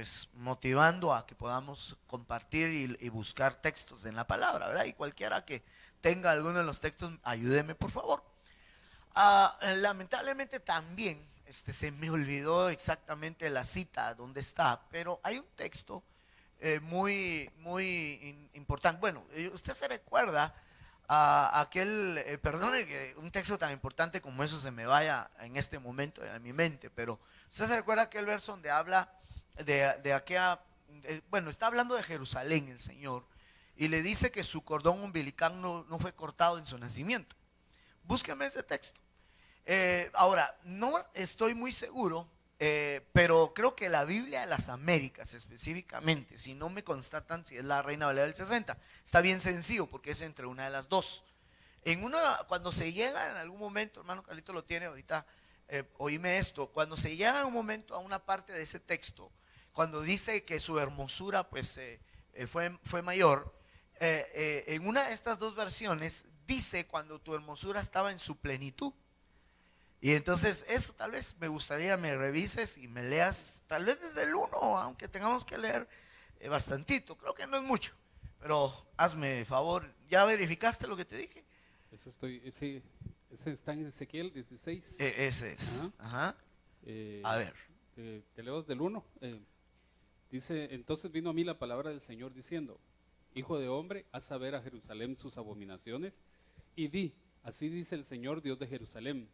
pues motivando a que podamos compartir y buscar textos en la palabra, ¿verdad? Y cualquiera que tenga alguno de los textos, ayúdeme por favor. Lamentablemente también se me olvidó exactamente la cita donde está, pero hay un texto muy importante. Bueno, usted se recuerda a aquel, perdone que un texto tan importante como eso se me vaya en este momento en mi mente, pero usted se recuerda aquel verso donde habla de aquella, bueno, está hablando de Jerusalén el Señor y le dice que su cordón umbilical no fue cortado en su nacimiento. Búsqueme ese texto. Ahora, no estoy muy seguro, pero creo que la Biblia de las Américas específicamente, si no me constatan si es la Reina Valera del 60, está bien sencillo porque es entre una de las dos. Cuando se llega en algún momento, hermano Carlito lo tiene ahorita, oíme esto, cuando se llega en un momento a una parte de ese texto, cuando dice que su hermosura pues fue mayor, en una de estas dos versiones dice cuando tu hermosura estaba en su plenitud. Y entonces eso tal vez me gustaría me revises y me leas, tal vez desde el 1, aunque tengamos que leer bastantito, creo que no es mucho, pero hazme favor, ¿ya verificaste lo que te dije? Eso sí, ese está en Ezequiel 16. Ese es, ajá. A ver. Te leo desde el 1. Dice, entonces vino a mí la palabra del Señor diciendo, hijo de hombre, haz saber a Jerusalén sus abominaciones y di, así dice el Señor Dios de Jerusalén,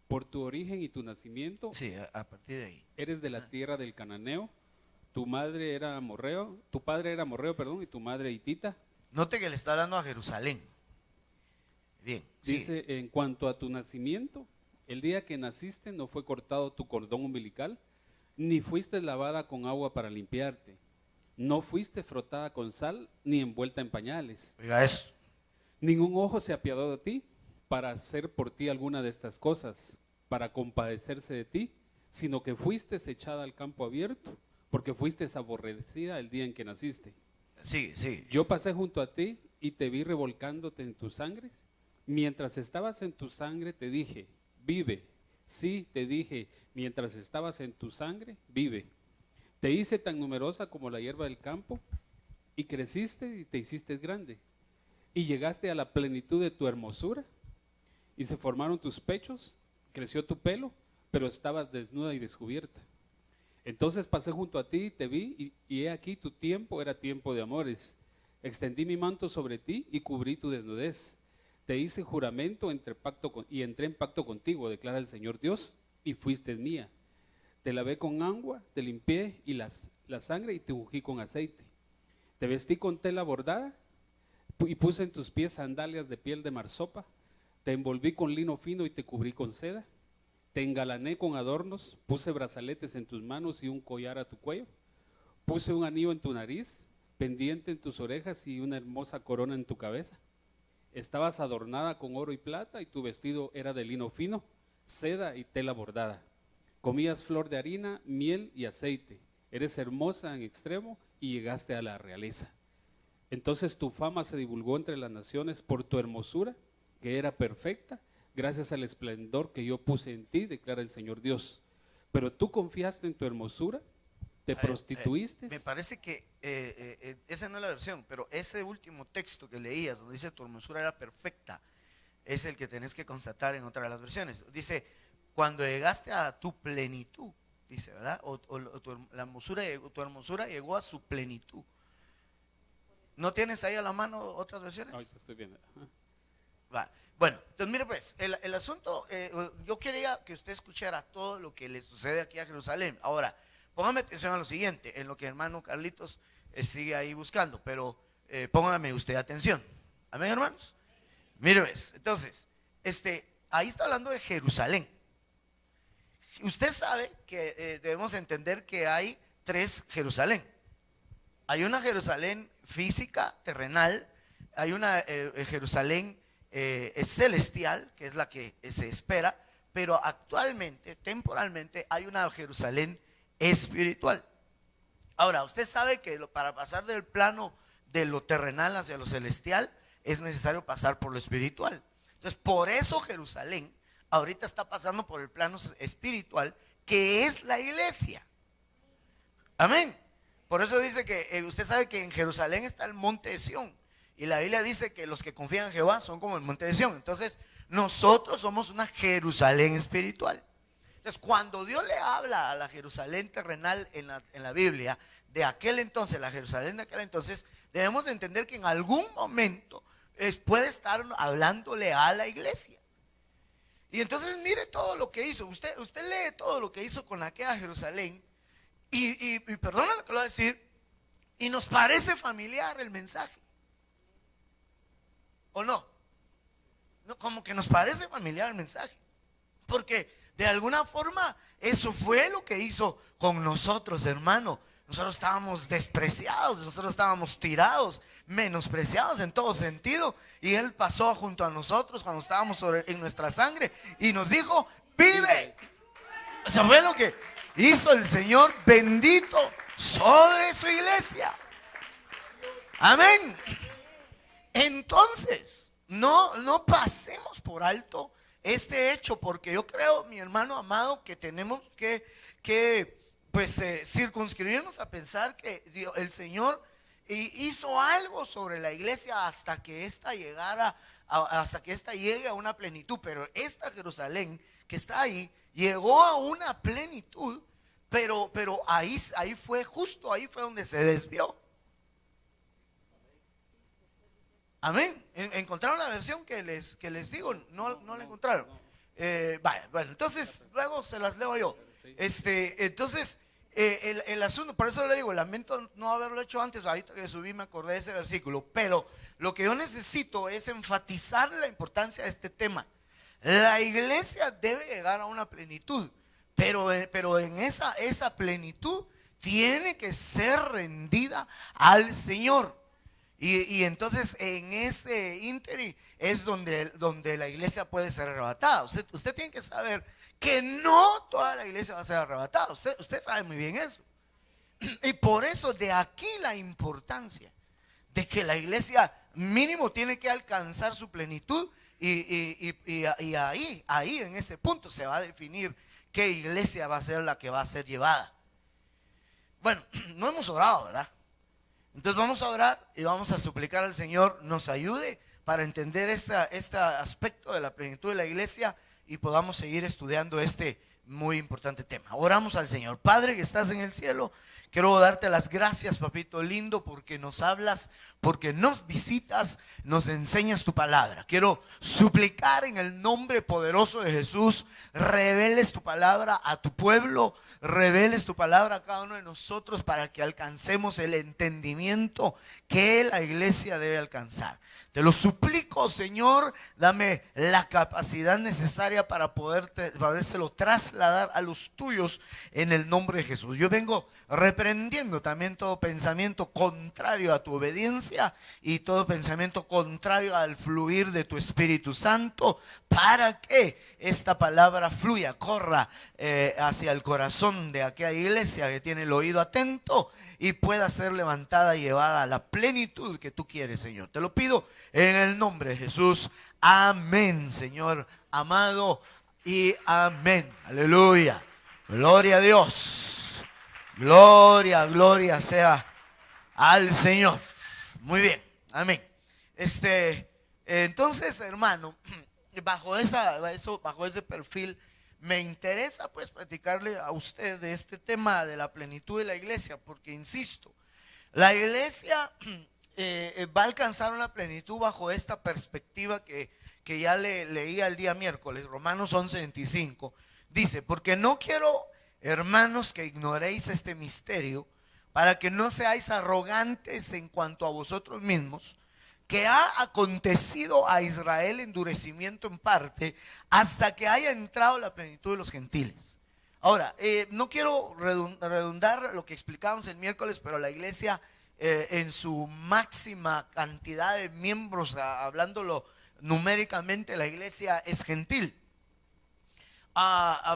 por tu origen y tu nacimiento, sí, a partir de ahí, eres de la tierra del cananeo, tu padre era amorreo, perdón, y tu madre hitita. Note que le está hablando a Jerusalén. Bien. Dice, en cuanto a tu nacimiento, el día que naciste no fue cortado tu cordón umbilical, ni fuiste lavada con agua para limpiarte, no fuiste frotada con sal, ni envuelta en pañales. Oiga eso. Ningún ojo se apiadó de ti para hacer por ti alguna de estas cosas, para compadecerse de ti, sino que fuiste echada al campo abierto, porque fuiste aborrecida el día en que naciste. Sí. Yo pasé junto a ti y te vi revolcándote en tus sangres. Mientras estabas en tu sangre te dije, vive. Sí, te dije, mientras estabas en tu sangre, vive. Te hice tan numerosa como la hierba del campo y creciste y te hiciste grande. Y llegaste a la plenitud de tu hermosura y se formaron tus pechos, creció tu pelo, pero estabas desnuda y descubierta. Entonces pasé junto a ti y te vi y he aquí tu tiempo era tiempo de amores. Extendí mi manto sobre ti y cubrí tu desnudez. Te hice juramento y entré en pacto contigo, declara el Señor Dios, y fuiste mía. Te lavé con agua, te limpié y la sangre y te ungí con aceite. Te vestí con tela bordada y puse en tus pies sandalias de piel de marsopa. Te envolví con lino fino y te cubrí con seda. Te engalané con adornos, puse brazaletes en tus manos y un collar a tu cuello. Puse un anillo en tu nariz, pendiente en tus orejas y una hermosa corona en tu cabeza. Estabas adornada con oro y plata y tu vestido era de lino fino, seda y tela bordada. Comías flor de harina, miel y aceite. Eres hermosa en extremo y llegaste a la realeza. Entonces tu fama se divulgó entre las naciones por tu hermosura, que era perfecta, gracias al esplendor que yo puse en ti, declara el Señor Dios. Pero tú confiaste en tu hermosura, te prostituiste. Me parece que esa no es la versión, pero ese último texto que leías, donde dice tu hermosura era perfecta, es el que tenés que constatar en otra de las versiones. Dice, cuando llegaste a tu plenitud, dice, ¿verdad? Tu hermosura llegó a su plenitud. ¿No tienes ahí a la mano otras versiones? Ahorita estoy viendo. Va. Bueno, entonces mire pues, el asunto, yo quería que usted escuchara todo lo que le sucede aquí a Jerusalén. Ahora, póngame atención a lo siguiente, en lo que hermano Carlitos sigue ahí buscando, pero póngame usted atención. Amén, hermanos. Mire pues, entonces, ahí está hablando de Jerusalén. Usted sabe que debemos entender que hay 3 Jerusalén. Hay una Jerusalén física, terrenal, hay una Jerusalén celestial, que es la que se espera, pero actualmente, temporalmente, hay una Jerusalén espiritual. Ahora, usted sabe que para pasar del plano de lo terrenal hacia lo celestial, es necesario pasar por lo espiritual. Entonces, por eso Jerusalén ahorita está pasando por el plano espiritual, que es la iglesia. Amén. Por eso dice que usted sabe que en Jerusalén está el monte de Sión. Y la Biblia dice que los que confían en Jehová son como el monte de Sión. Entonces nosotros somos una Jerusalén espiritual. Entonces cuando Dios le habla a la Jerusalén terrenal en la Biblia, de aquel entonces, la Jerusalén de aquel entonces, debemos de entender que en algún momento puede estar hablándole a la iglesia. Y entonces mire todo lo que hizo. Usted lee todo lo que hizo con aquella Jerusalén. Y perdona lo que lo voy a decir, y nos parece familiar el mensaje. ¿O no? No, como que nos parece familiar el mensaje. Porque de alguna forma eso fue lo que hizo con nosotros, hermano. Nosotros estábamos despreciados, nosotros estábamos tirados, menospreciados en todo sentido. Y Él pasó junto a nosotros cuando estábamos en nuestra sangre y nos dijo, vive. Eso fue lo que hizo el Señor bendito sobre su iglesia. Amén. Entonces, no pasemos por alto este hecho, porque yo creo, mi hermano amado, que tenemos que circunscribirnos a pensar que el Señor hizo algo sobre la iglesia hasta que ésta llegara, hasta que ésta llegue a una plenitud. Pero esta Jerusalén que está ahí llegó a una plenitud, pero ahí fue donde se desvió. Amén. ¿Encontraron la versión que les digo? No la encontraron. Bueno, entonces luego se las leo yo. Entonces el asunto, por eso le digo, lamento no haberlo hecho antes. Ahorita que subí me acordé de ese versículo. Pero lo que yo necesito es enfatizar la importancia de este tema. La iglesia debe llegar a una plenitud, pero en esa plenitud tiene que ser rendida al Señor. Y entonces en ese ínterin es donde la iglesia puede ser arrebatada. Usted tiene que saber que no toda la iglesia va a ser arrebatada. Usted sabe muy bien eso. Y por eso de aquí la importancia de que la iglesia mínimo tiene que alcanzar su plenitud. Y ahí en ese punto se va a definir qué iglesia va a ser la que va a ser llevada. Bueno, no hemos orado, ¿verdad? Entonces vamos a orar y vamos a suplicar al Señor nos ayude para entender este aspecto de la plenitud de la iglesia y podamos seguir estudiando este muy importante tema. Oramos al Señor. Padre que estás en el cielo, quiero darte las gracias, papito lindo, porque nos hablas, porque nos visitas, nos enseñas tu palabra. Quiero suplicar en el nombre poderoso de Jesús, reveles tu palabra a tu pueblo, reveles tu palabra a cada uno de nosotros para que alcancemos el entendimiento que la iglesia debe alcanzar. Te lo suplico, Señor, dame la capacidad necesaria para podérselo trasladar a los tuyos en el nombre de Jesús. Yo vengo reprendiendo también todo pensamiento contrario a tu obediencia y todo pensamiento contrario al fluir de tu Espíritu Santo, para que esta palabra fluya, corra hacia el corazón de aquella iglesia que tiene el oído atento y pueda ser levantada y llevada a la plenitud que tú quieres, Señor. Te lo pido en el nombre de Jesús. Amén, Señor amado, y amén. Aleluya. Gloria a Dios. Gloria sea al Señor. Muy bien. Amén. Entonces, hermano, bajo ese perfil, me interesa pues platicarle a usted de este tema de la plenitud de la iglesia, porque insisto, la iglesia va a alcanzar una plenitud bajo esta perspectiva que ya leía el día miércoles, Romanos 11:25, dice, porque no quiero, hermanos, que ignoréis este misterio, para que no seáis arrogantes en cuanto a vosotros mismos, que ha acontecido a Israel endurecimiento en parte hasta que haya entrado la plenitud de los gentiles. Ahora, no quiero redundar lo que explicábamos el miércoles, pero la iglesia en su máxima cantidad de miembros, hablándolo numéricamente, la iglesia es gentil.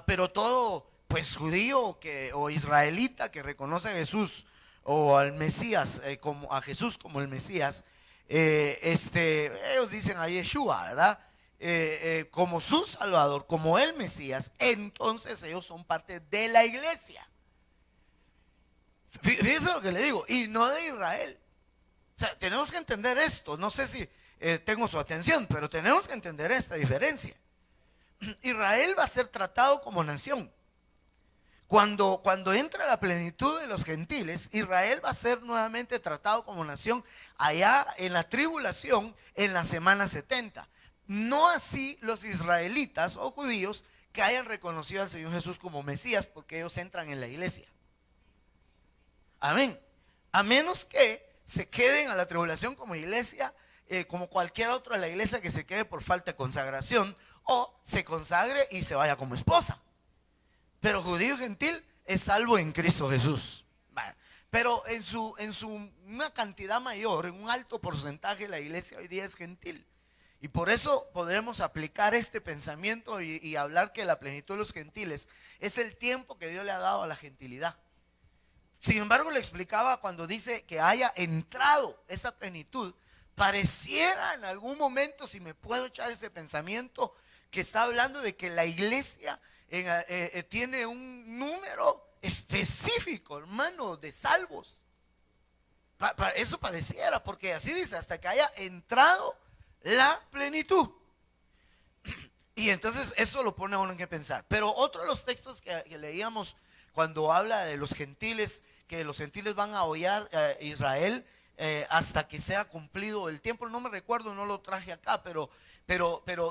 Pero todo pues judío o israelita que reconoce a Jesús o al Mesías, como a Jesús como el Mesías, ellos dicen a Yeshua, ¿verdad? Como su Salvador, como el Mesías, entonces ellos son parte de la iglesia. Fíjense lo que le digo, y no de Israel. O sea, tenemos que entender esto. No sé si tengo su atención, pero tenemos que entender esta diferencia. Israel va a ser tratado como nación. Cuando entra la plenitud de los gentiles, Israel va a ser nuevamente tratado como nación allá en la tribulación en la semana 70. No así los israelitas o judíos que hayan reconocido al Señor Jesús como Mesías, porque ellos entran en la iglesia. Amén. A menos que se queden a la tribulación como iglesia, como cualquier otra de la iglesia que se quede por falta de consagración, o se consagre y se vaya como esposa. Pero judío y gentil es salvo en Cristo Jesús. Pero en una cantidad mayor, en un alto porcentaje, la iglesia hoy día es gentil. Y por eso podremos aplicar este pensamiento y hablar que la plenitud de los gentiles es el tiempo que Dios le ha dado a la gentilidad. Sin embargo, le explicaba cuando dice que haya entrado esa plenitud, pareciera en algún momento, si me puedo echar ese pensamiento, que está hablando de que la iglesia tiene un número específico, hermano, de salvos. Eso pareciera, porque así dice, hasta que haya entrado la plenitud. Y entonces eso lo pone a uno en qué pensar. Pero otro de los textos que leíamos cuando habla de los gentiles, que los gentiles van a hollar a Israel hasta que sea cumplido el tiempo, no me recuerdo, no lo traje acá, pero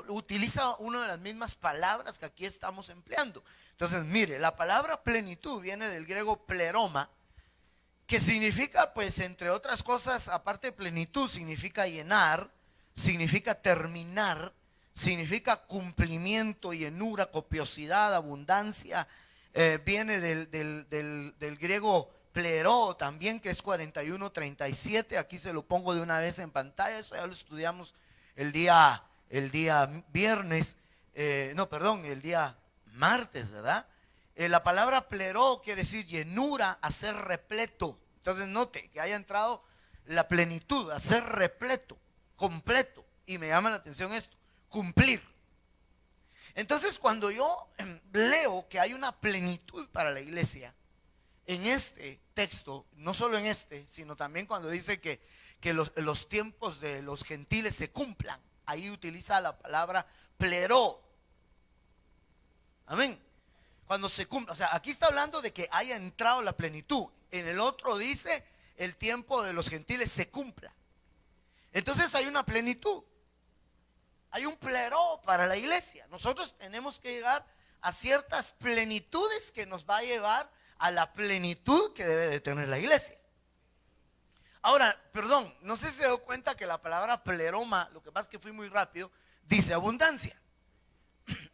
utiliza una de las mismas palabras que aquí estamos empleando. Entonces, mire, la palabra plenitud viene del griego pleroma, que significa, pues, entre otras cosas, aparte de plenitud, significa llenar, significa terminar, significa cumplimiento, llenura, copiosidad, abundancia. Viene del griego pleró también, que es 41:37. Aquí se lo pongo de una vez en pantalla. Eso ya lo estudiamos el día viernes, el día martes, ¿verdad? La palabra pleró quiere decir llenura, hacer repleto. Entonces note que haya entrado la plenitud, hacer repleto, completo. Y me llama la atención esto, cumplir. Entonces cuando yo leo que hay una plenitud para la iglesia, en este texto, no solo en este, sino también cuando dice que los tiempos de los gentiles se cumplan, ahí utiliza la palabra pleró. Amén. Cuando se cumpla, o sea, aquí está hablando de que haya entrado la plenitud. En el otro dice el tiempo de los gentiles se cumpla. Entonces hay una plenitud. Hay un pleró para la iglesia. Nosotros tenemos que llegar a ciertas plenitudes que nos va a llevar a la plenitud que debe de tener la iglesia. Ahora, perdón, no sé si se dio cuenta que la palabra pleroma, lo que pasa es que fui muy rápido, dice abundancia.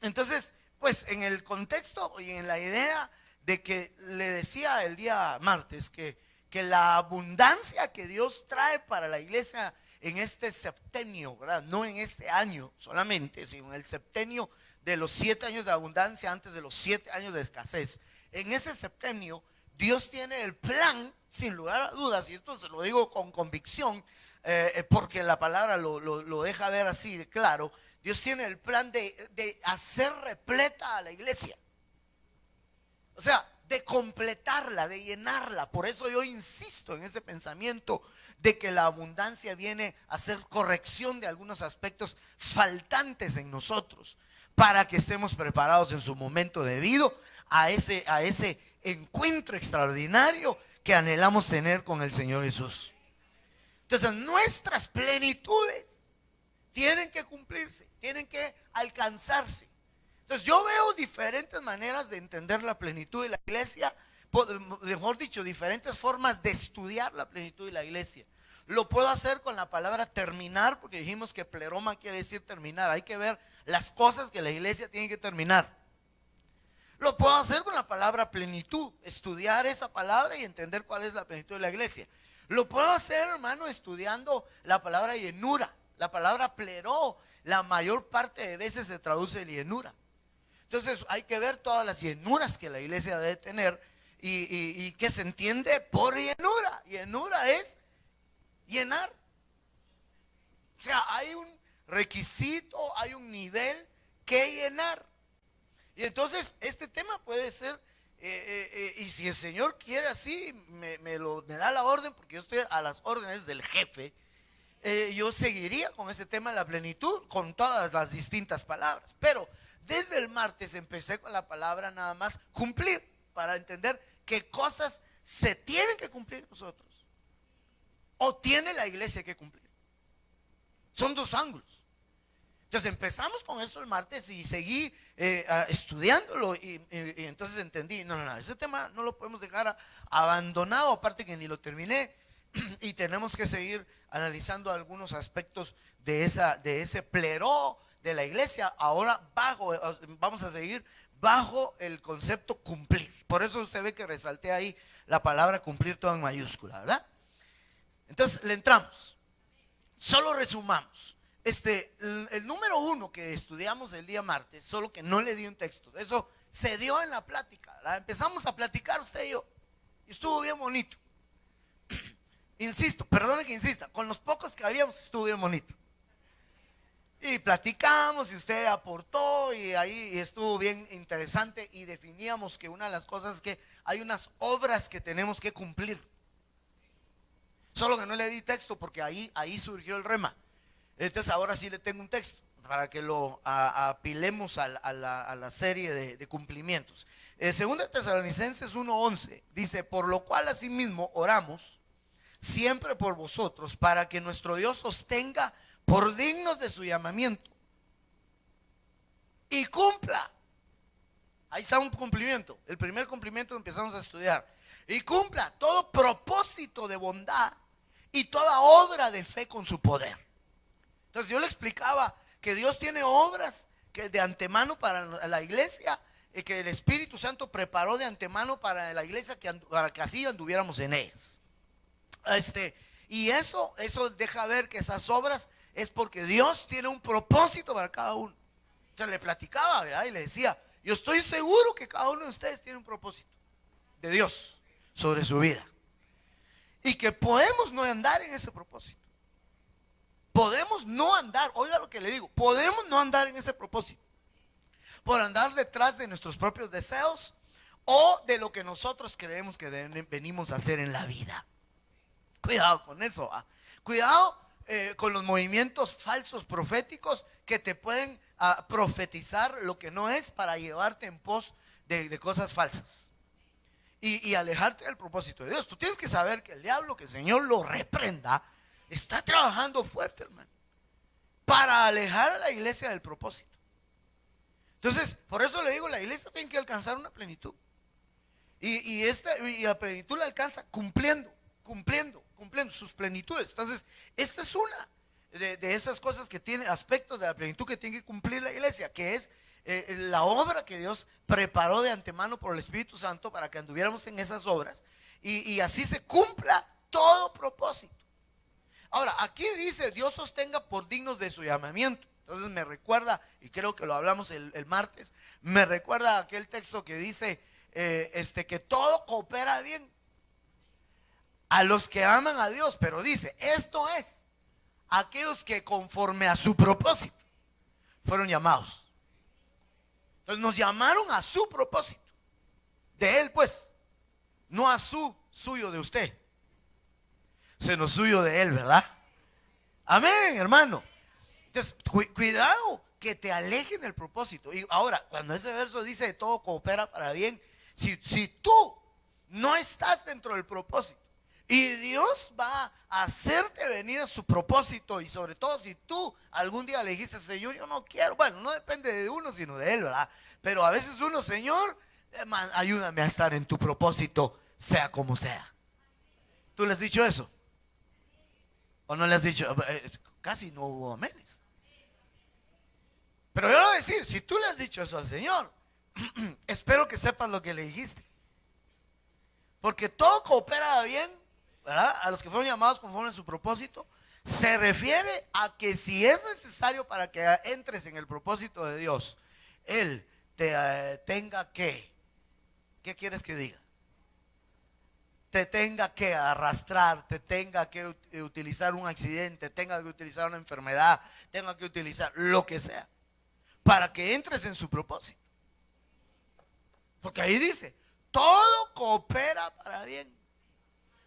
Entonces, pues en el contexto y en la idea de que le decía el día martes que la abundancia que Dios trae para la iglesia en este septenio, ¿verdad? No en este año solamente, sino en el septenio de los 7 años de abundancia antes de los 7 años de escasez. En ese septenio Dios tiene el plan, sin lugar a dudas, y esto se lo digo con convicción, porque la palabra lo deja ver así de claro. Dios tiene el plan de hacer repleta a la iglesia. O sea, de completarla, de llenarla. Por eso yo insisto en ese pensamiento de que la abundancia viene a hacer corrección de algunos aspectos faltantes en nosotros, para que estemos preparados en su momento debido a ese encuentro extraordinario que anhelamos tener con el Señor Jesús. Entonces, nuestras plenitudes tienen que cumplirse, tienen que alcanzarse. Entonces yo veo diferentes maneras de entender la plenitud de la iglesia, mejor dicho, diferentes formas de estudiar la plenitud de la iglesia. Lo puedo hacer con la palabra terminar, porque dijimos que pleroma quiere decir terminar. Hay que ver las cosas que la iglesia tiene que terminar. Lo puedo hacer con la palabra plenitud, estudiar esa palabra y entender cuál es la plenitud de la iglesia. Lo puedo hacer, hermano, estudiando la palabra llenura. La palabra pleró, la mayor parte de veces se traduce en llenura. Entonces hay que ver todas las llenuras que la iglesia debe tener y que se entiende por llenura. Llenura es llenar. O sea, hay un requisito, hay un nivel que llenar. Y entonces este tema puede ser Y si el Señor quiere así, me da la orden, porque yo estoy a las órdenes del jefe. Yo seguiría con este tema de la plenitud, con todas las distintas palabras. Pero desde el martes empecé con la palabra nada más cumplir, para entender qué cosas se tienen que cumplir nosotros, o tiene la iglesia que cumplir. Son dos ángulos. Entonces empezamos con esto el martes y seguí estudiándolo y entonces entendí, no, ese tema no lo podemos dejar abandonado, aparte que ni lo terminé. Y tenemos que seguir analizando algunos aspectos de ese pleró de la iglesia. Ahora vamos a seguir bajo el concepto cumplir. Por eso usted ve que resalté ahí la palabra cumplir todo en mayúscula, ¿verdad? Entonces le entramos. Solo resumamos. El número 1 que estudiamos el día martes, solo que no le di un texto. Eso se dio en la plática. Empezamos a platicar usted y yo. Y estuvo bien bonito. Insisto, perdone que insista, con los pocos que habíamos estuvo bien bonito. Y platicamos y usted aportó y ahí estuvo bien interesante y definíamos que una de las cosas es que hay unas obras que tenemos que cumplir. Solo que no le di texto porque ahí surgió el rema. Entonces ahora sí le tengo un texto para que lo apilemos a la serie de cumplimientos. Segunda Tesalonicenses 1:11 dice: por lo cual asimismo oramos siempre por vosotros, para que nuestro Dios sostenga por dignos de su llamamiento y cumpla. Ahí está un cumplimiento, el primer cumplimiento que empezamos a estudiar. Y cumpla todo propósito de bondad y toda obra de fe con su poder. Entonces yo le explicaba que Dios tiene obras que de antemano para la iglesia, que el Espíritu Santo preparó de antemano para la iglesia, para que así anduviéramos en ellas. Y eso deja ver que esas obras es porque Dios tiene un propósito para cada uno. Entonces le platicaba, ¿verdad? Y le decía: yo estoy seguro que cada uno de ustedes tiene un propósito de Dios sobre su vida, y que podemos no andar en ese propósito. Podemos no andar, oiga lo que le digo, podemos no andar en ese propósito por andar detrás de nuestros propios deseos o de lo que nosotros creemos que venimos a hacer en la vida. Cuidado con eso, ¿eh? Cuidado con los movimientos falsos proféticos que te pueden profetizar lo que no es, para llevarte en pos de cosas falsas y alejarte del propósito de Dios. Tú tienes que saber que el diablo, que el Señor lo reprenda, está trabajando fuerte, hermano, para alejar a la iglesia del propósito. Entonces, por eso le digo, la iglesia tiene que alcanzar una plenitud. Y la plenitud la alcanza cumpliendo sus plenitudes. Entonces, esta es una de esas cosas que tiene aspectos de la plenitud que tiene que cumplir la iglesia, que es la obra que Dios preparó de antemano por el Espíritu Santo para que anduviéramos en esas obras y así se cumpla todo propósito. Ahora, aquí dice: Dios sostenga por dignos de su llamamiento. Entonces me recuerda, y creo que lo hablamos el martes, me recuerda aquel texto que dice que todo coopera bien a los que aman a Dios, pero dice: esto es, aquellos que conforme a su propósito fueron llamados. Entonces nos llamaron a su propósito, de Él pues, no a suyo de usted, sino suyo de Él, ¿verdad? Amén, hermano. Entonces, cuidado que te alejen del propósito. Y ahora, cuando ese verso dice todo coopera para bien, si tú no estás dentro del propósito y Dios va a hacerte venir a su propósito, y sobre todo si tú algún día le dijiste: Señor, yo no quiero, bueno, no depende de uno sino de Él, ¿verdad? Pero a veces uno: Señor, ayúdame a estar en tu propósito, sea como sea. ¿Tú le has dicho eso? ¿O no le has dicho? Casi no hubo amenes. Pero yo le voy a decir, si tú le has dicho eso al Señor, espero que sepas lo que le dijiste. Porque todo coopera bien, ¿verdad? A los que fueron llamados conforme a su propósito. Se refiere a que si es necesario para que entres en el propósito de Dios, Él te tenga que, ¿qué quieres que diga? Te tenga que arrastrar, te tenga que utilizar un accidente, tenga que utilizar una enfermedad, tenga que utilizar lo que sea, para que entres en su propósito. Porque ahí dice: todo coopera para bien.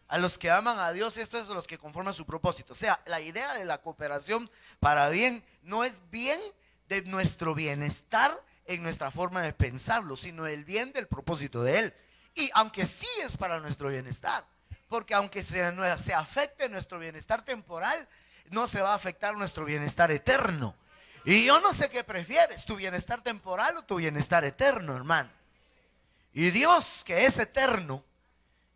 A los que aman a Dios, esto es los que conforman su propósito. O sea, la idea de la cooperación para bien no es bien de nuestro bienestar en nuestra forma de pensarlo, sino el bien del propósito de Él. Y aunque sí es para nuestro bienestar, porque aunque se afecte nuestro bienestar temporal, no se va a afectar nuestro bienestar eterno. Y yo no sé qué prefieres, tu bienestar temporal o tu bienestar eterno, hermano. Y Dios, que es eterno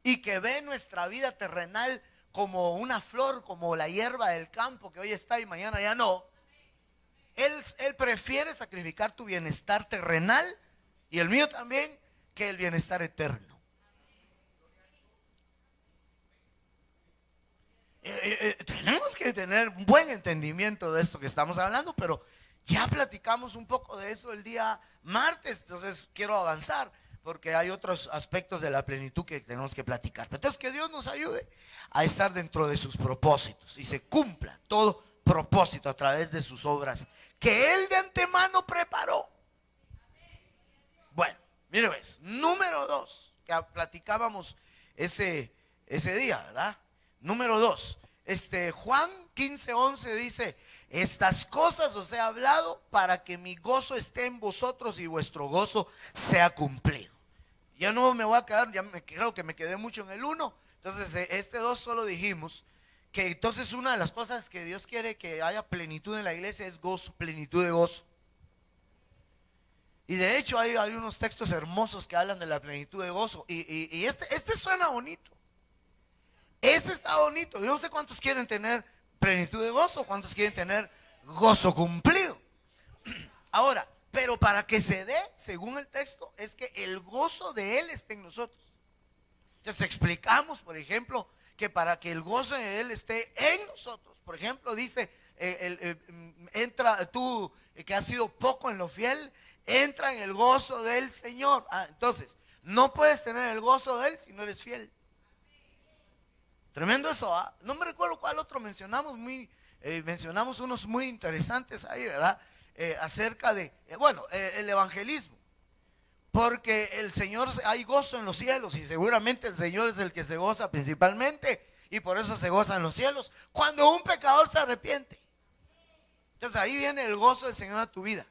y que ve nuestra vida terrenal como una flor, como la hierba del campo que hoy está y mañana ya no, Él prefiere sacrificar tu bienestar terrenal y el mío también, que el bienestar eterno. Tenemos que tener un buen entendimiento de esto que estamos hablando, pero ya platicamos un poco de eso el día martes, entonces quiero avanzar porque hay otros aspectos de la plenitud que tenemos que platicar. Entonces que Dios nos ayude a estar dentro de sus propósitos y se cumpla todo propósito a través de sus obras que Él de antemano preparó. Bueno, mire pues, número 2, que platicábamos ese día, ¿verdad? Número 2, Juan 15:11 dice: estas cosas os he hablado para que mi gozo esté en vosotros y vuestro gozo sea cumplido. Ya no me voy a quedar, creo que me quedé mucho en el 1. Entonces 2 solo dijimos que entonces una de las cosas que Dios quiere que haya plenitud en la iglesia es gozo, plenitud de gozo. Y de hecho hay unos textos hermosos que hablan de la plenitud de gozo. Y este suena bonito. Este está bonito. Yo no sé cuántos quieren tener plenitud de gozo, cuántos quieren tener gozo cumplido. Ahora, pero para que se dé, según el texto, es que el gozo de Él esté en nosotros. Entonces explicamos, por ejemplo, que para que el gozo de Él esté en nosotros, por ejemplo, dice, entra tú que has sido poco en lo fiel, entra en el gozo del Señor. Entonces, no puedes tener el gozo de Él si no eres fiel. Tremendo eso, ¿ah? No me recuerdo cuál otro mencionamos, mencionamos unos muy interesantes ahí, ¿verdad? Acerca de, el evangelismo. Porque el Señor, hay gozo en los cielos y seguramente el Señor es el que se goza principalmente y por eso se goza en los cielos cuando un pecador se arrepiente. Entonces ahí viene el gozo del Señor a tu vida.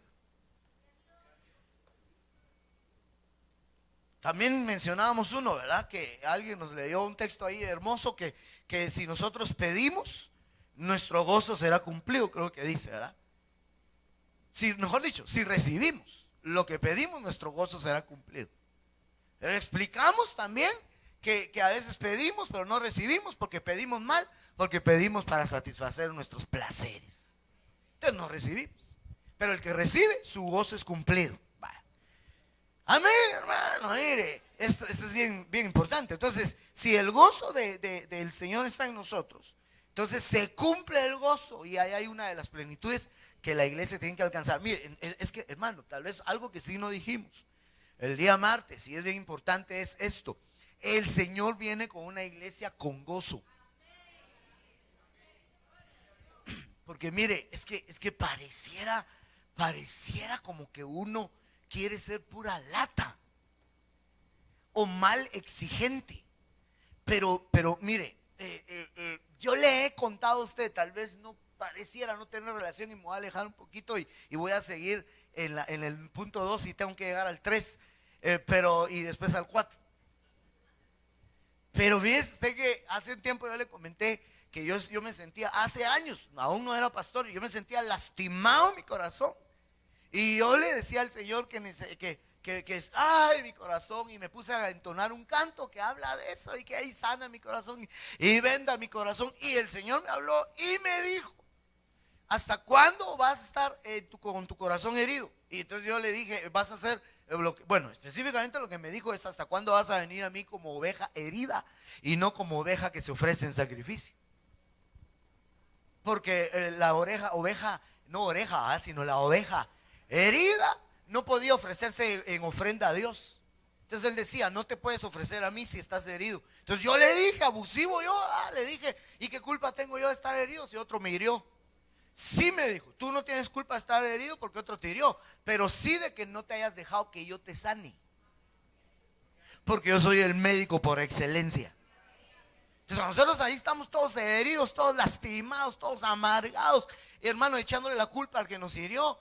También mencionábamos uno, ¿verdad? Que alguien nos leyó un texto ahí hermoso que si nosotros pedimos, nuestro gozo será cumplido, creo que dice, ¿verdad? Mejor dicho, si recibimos lo que pedimos, nuestro gozo será cumplido. Pero explicamos también que a veces pedimos, pero no recibimos porque pedimos mal, porque pedimos para satisfacer nuestros placeres. Entonces no recibimos. Pero el que recibe, su gozo es cumplido. Amén, hermano, mire, esto es bien importante. Entonces, si el gozo del Señor está en nosotros, entonces se cumple el gozo y ahí hay una de las plenitudes que la iglesia tiene que alcanzar. Mire, es que, hermano, tal vez algo que sí no dijimos el día martes y es bien importante es esto: el Señor viene con una iglesia con gozo. Porque mire, es que pareciera como que uno quiere ser pura lata o mal exigente, pero mire, yo le he contado a usted, tal vez no pareciera no tener relación y me voy a alejar un poquito y voy a seguir en el punto 2 y tengo que llegar al 3, y después al 4. Pero fíjese usted que hace un tiempo yo le comenté que yo me sentía, hace años, aún no era pastor, y yo me sentía lastimado en mi corazón. Y yo le decía al Señor que ay, mi corazón, y me puse a entonar un canto que habla de eso y que ahí sana mi corazón y venda mi corazón. Y el Señor me habló y me dijo: ¿hasta cuándo vas a estar con tu corazón herido? Y entonces yo le dije: vas a hacer, específicamente lo que me dijo es: ¿hasta cuándo vas a venir a mí como oveja herida y no como oveja que se ofrece en sacrificio? Porque la oveja, sino la oveja herida no podía ofrecerse en ofrenda a Dios. Entonces él decía: no te puedes ofrecer a mí si estás herido. Entonces yo le dije, abusivo yo, le dije: ¿y qué culpa tengo yo de estar herido si otro me hirió? Sí, me dijo: tú no tienes culpa de estar herido porque otro te hirió, pero sí de que no te hayas dejado que yo te sane. Porque yo soy el médico por excelencia. Entonces nosotros ahí estamos todos heridos, todos lastimados, todos amargados, y hermano, echándole la culpa al que nos hirió.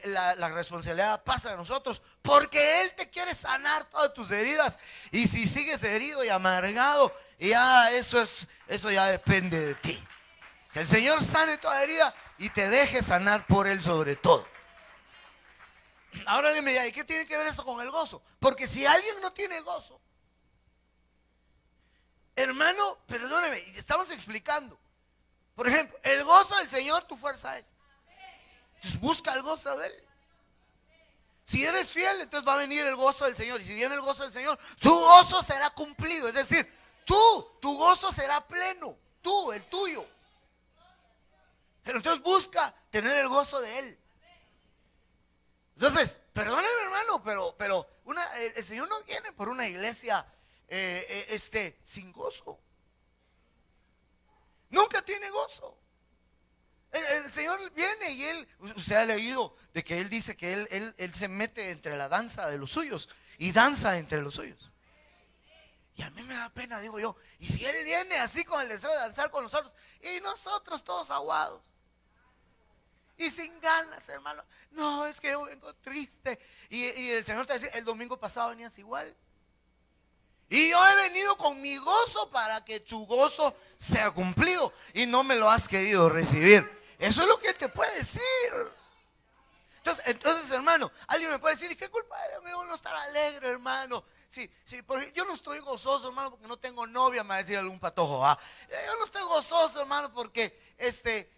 La responsabilidad pasa de nosotros, porque Él te quiere sanar todas tus heridas. Y si sigues herido y amargado, ya eso ya depende de ti. Que el Señor sane toda herida y te deje sanar por Él sobre todo. Ahora le me diga, ¿y qué tiene que ver esto con el gozo? Porque si alguien no tiene gozo, hermano, perdóneme, estamos explicando. Por ejemplo, el gozo del Señor tu fuerza es. Entonces busca el gozo de Él. Si eres fiel, entonces va a venir el gozo del Señor. Y si viene el gozo del Señor, tu gozo será cumplido. Es decir, tu gozo será pleno. El tuyo. Pero entonces busca tener el gozo de Él. Entonces, perdóneme hermano, pero el Señor no viene por una iglesia sin gozo. Nunca tiene gozo. El Señor viene y Él, usted ha leído de que Él dice que Él se mete entre la danza de los suyos y danza entre los suyos. Y a mí me da pena, digo yo, y si Él viene así con el deseo de danzar con nosotros y nosotros todos aguados y sin ganas, hermano. No, es que yo vengo triste. Y el Señor te dice, el domingo pasado venías igual. Y yo he venido con mi gozo para que tu gozo sea cumplido. Y no me lo has querido recibir. Eso es lo que Él te puede decir. Entonces, hermano, alguien me puede decir, ¿y qué culpa de no estar alegre, hermano? Sí, yo no estoy gozoso, hermano, porque no tengo novia, me va a decir algún patojo. Yo no estoy gozoso, hermano, porque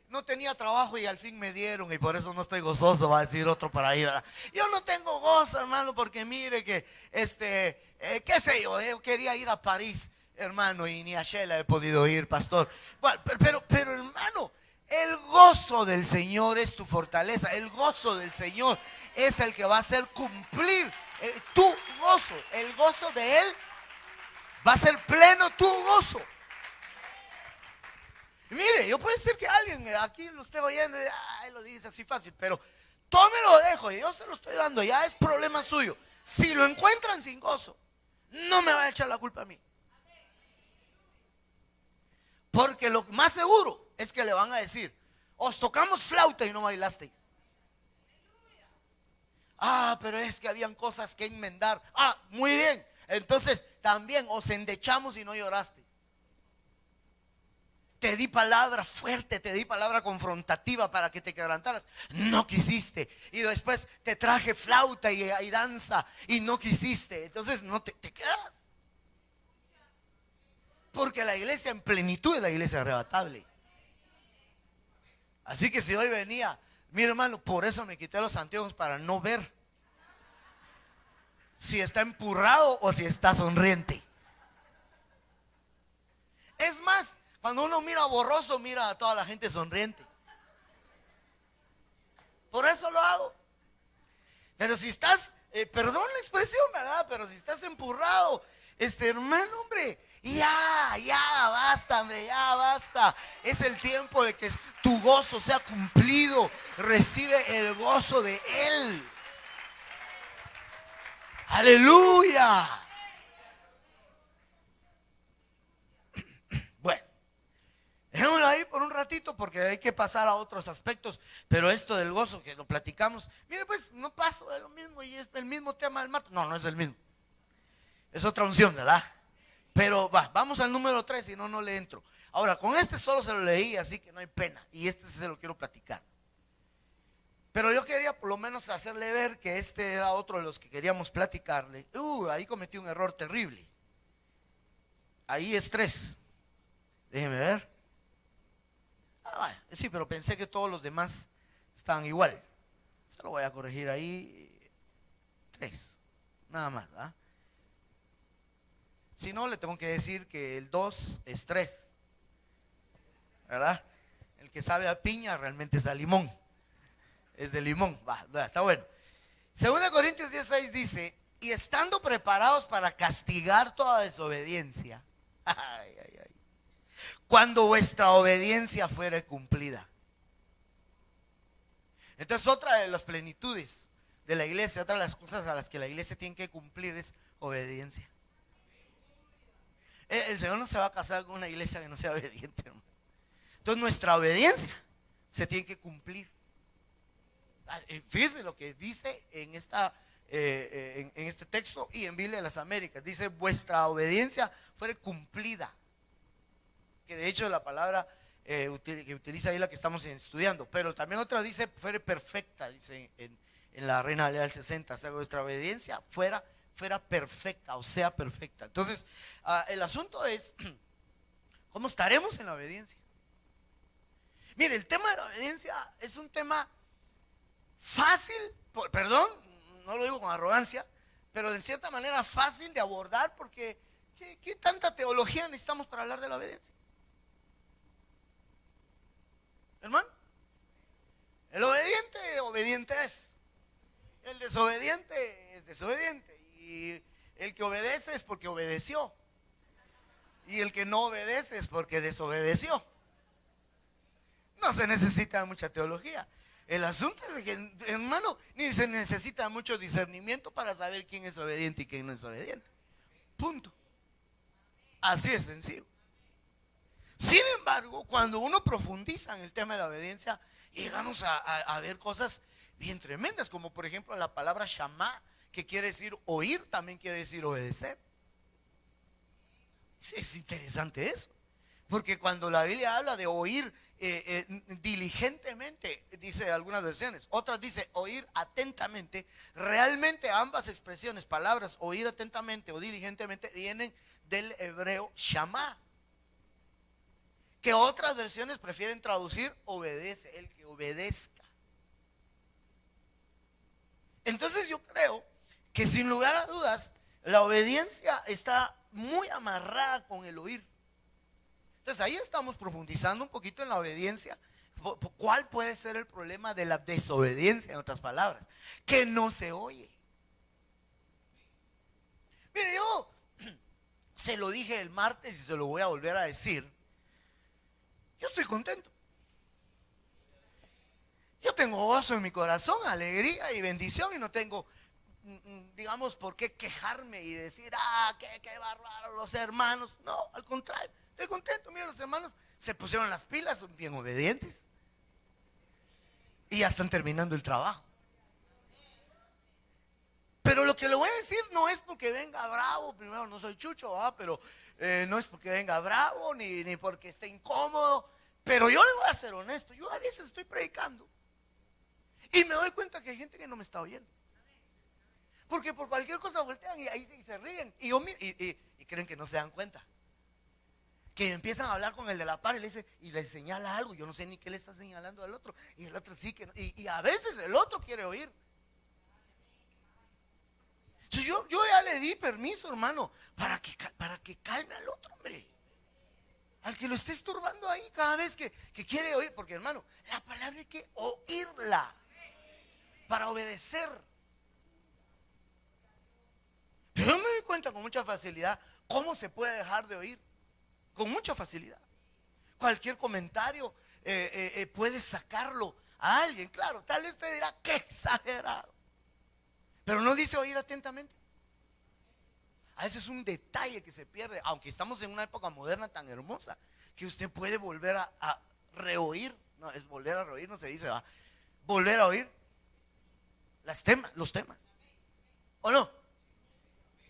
no tenía trabajo y al fin me dieron y por eso no estoy gozoso, va a decir otro por ahí, ¿verdad? Yo no tengo gozo, hermano, porque mire que, qué sé yo quería ir a París, hermano, y ni a Shela he podido ir, pastor. Bueno, pero hermano, el gozo del Señor es tu fortaleza. El gozo del Señor es el que va a hacer cumplir tu gozo. El gozo de Él va a ser pleno tu gozo. Y mire, yo puede ser que alguien aquí lo esté oyendo y lo dice así fácil, pero tómelo, dejo, y yo se lo estoy dando, ya es problema suyo. Si lo encuentran sin gozo, no me va a echar la culpa a mí. Porque lo más seguro es que le van a decir, os tocamos flauta y no bailasteis. Pero es que habían cosas que enmendar. Muy bien, entonces también os endechamos y no lloraste. Te di palabra fuerte, te di palabra confrontativa para que te quebrantaras. No quisiste. Y después te traje flauta y danza y no quisiste. Entonces no te quedas. Porque la iglesia en plenitud es la iglesia arrebatable. Así que si hoy venía, mi hermano, por eso me quité los anteojos para no ver si está empurrado o si está sonriente. Es más, cuando uno mira borroso, mira a toda la gente sonriente. Por eso lo hago. Pero si estás, perdón la expresión, ¿verdad? Pero si estás empurrado, hermano, hombre, ya basta, hombre, ya basta. Es el tiempo de que tu gozo sea cumplido. Recibe el gozo de Él. Aleluya. Bueno, dejémoslo ahí por un ratito porque hay que pasar a otros aspectos. Pero esto del gozo que lo platicamos, mire, pues no paso de lo mismo y es el mismo tema del martes. No es el mismo. Es otra unción, ¿verdad? Pero vamos al número 3, si no le entro. Ahora, con este solo se lo leí, así que no hay pena. Y sí se lo quiero platicar. Pero yo quería por lo menos hacerle ver que este era otro de los que queríamos platicarle. Ahí cometí un error terrible. Ahí es 3. Déjeme ver. Sí, pero pensé que todos los demás estaban igual. Se lo voy a corregir ahí. 3. Nada más, ¿ah? Si no, le tengo que decir que el 2 es 3, ¿verdad? El que sabe a piña realmente es a limón. Es de limón, está bueno. 2 Corintios 16 dice, y estando preparados para castigar toda desobediencia, cuando vuestra obediencia fuere cumplida. Entonces otra de las plenitudes de la iglesia, otra de las cosas a las que la iglesia tiene que cumplir es obediencia. El Señor no se va a casar con una iglesia que no sea obediente, hermano. Entonces nuestra obediencia se tiene que cumplir. Fíjense lo que dice en este texto y en Biblia de las Américas. Dice: vuestra obediencia fuere cumplida. Que de hecho la palabra que utiliza ahí la que estamos estudiando. Pero también otra dice fuere perfecta, dice en la Reina Valera del 60. O sea, vuestra obediencia fuera perfecta, o sea perfecta. Entonces el asunto es ¿cómo estaremos en la obediencia? Mire, el tema de la obediencia es un tema fácil, perdón, no lo digo con arrogancia, pero de cierta manera fácil de abordar, porque ¿qué tanta teología necesitamos para hablar de la obediencia? Hermano, el obediente, obediente es. El desobediente es desobediente. Y el que obedece es porque obedeció. Y el que no obedece es porque desobedeció. No se necesita mucha teología. El asunto es que, hermano, ni se necesita mucho discernimiento para saber quién es obediente y quién no es obediente. Punto. Así es sencillo. Sin embargo, cuando uno profundiza en el tema de la obediencia, llegamos a ver cosas bien tremendas, como por ejemplo la palabra Shama, que quiere decir oír, también quiere decir obedecer. Es interesante eso, porque cuando la Biblia habla de oír diligentemente, dice algunas versiones, otras dice oír atentamente. Realmente ambas expresiones, palabras oír atentamente o diligentemente, vienen del hebreo Shama, que otras versiones prefieren traducir obedece, el que obedezca. Entonces yo creo que sin lugar a dudas la obediencia está muy amarrada con el oír. Entonces ahí estamos profundizando un poquito en la obediencia. ¿Cuál puede ser el problema de la desobediencia? En otras palabras, que no se oye. Mire, yo se lo dije el martes y se lo voy a volver a decir. Yo estoy contento. Yo tengo gozo en mi corazón, alegría y bendición, y no tengo, digamos, por qué quejarme y decir, qué bárbaro los hermanos. No, al contrario, estoy contento. Mira, los hermanos se pusieron las pilas, son bien obedientes y ya están terminando el trabajo. Pero lo que le voy a decir no es porque venga bravo. Primero, no soy chucho, pero no es porque venga bravo ni porque esté incómodo. Pero yo le voy a ser honesto. Yo a veces estoy predicando y me doy cuenta que hay gente que no me está oyendo, porque por cualquier cosa voltean y ahí se ríen y creen que no se dan cuenta, que empiezan a hablar con el de la par y le señala algo. Yo no sé ni qué le está señalando al otro, y el otro sí que no, y a veces el otro quiere oír. Entonces yo ya le di permiso, hermano, para que calme al otro, hombre, al que lo esté estorbando ahí cada vez que quiere oír. Porque, hermano, la palabra hay que oírla para obedecer. Pero yo me doy cuenta con mucha facilidad cómo se puede dejar de oír. Con mucha facilidad. Cualquier comentario puede sacarlo a alguien. Claro, tal vez te dirá, qué exagerado. Pero no dice oír atentamente. A veces es un detalle que se pierde, aunque estamos en una época moderna tan hermosa, que usted puede volver a reoír. No, es volver a reoír, no se dice, va. Volver a oír los temas. ¿O no?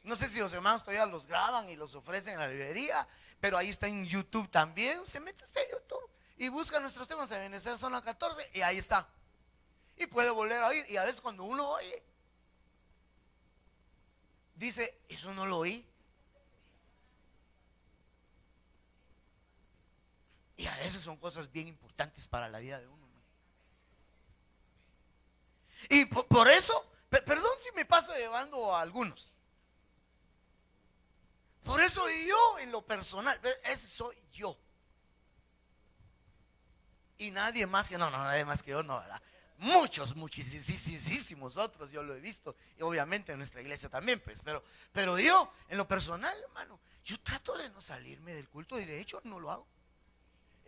No sé si los hermanos todavía los graban y los ofrecen en la librería, pero ahí está en YouTube también. Se mete usted a YouTube y busca nuestros temas de Ebenecer Zona 14 y ahí está. Y puede volver a oír. Y a veces cuando uno oye, dice, eso no lo oí. Y a veces son cosas bien importantes para la vida de uno. Y por eso, perdón si me paso llevando a algunos. Por eso yo en lo personal, ese soy yo. Y nadie más que, nadie más que yo, no, ¿verdad? Muchísimos otros, yo lo he visto, y obviamente en nuestra iglesia también, pues, pero yo, en lo personal, hermano, yo trato de no salirme del culto, y de hecho no lo hago,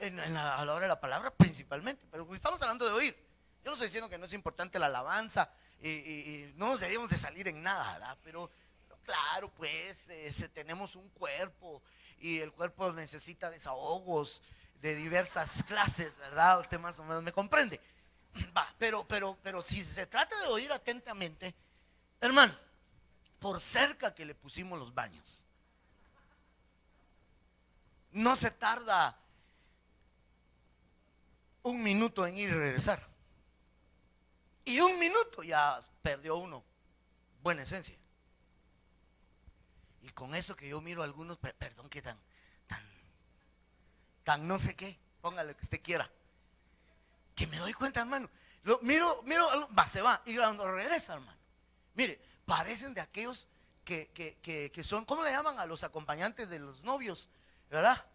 a la hora de la palabra principalmente, pero estamos hablando de oír. Yo no estoy diciendo que no es importante la alabanza, y no nos debemos de salir en nada, ¿verdad? Pero claro, pues, tenemos un cuerpo, y el cuerpo necesita desahogos de diversas clases, ¿verdad? Usted más o menos me comprende. Va, pero si se trata de oír atentamente, hermano, por cerca que le pusimos los baños, no se tarda un minuto en ir y regresar. Y un minuto ya perdió uno buena esencia. Y con eso que yo miro a algunos, perdón, que tan no sé qué, póngale lo que usted quiera, que me doy cuenta, hermano, miro, va, se va, y cuando regresa, hermano, mire, parecen de aquellos que son, ¿cómo le llaman a los acompañantes de los novios? ¿Verdad?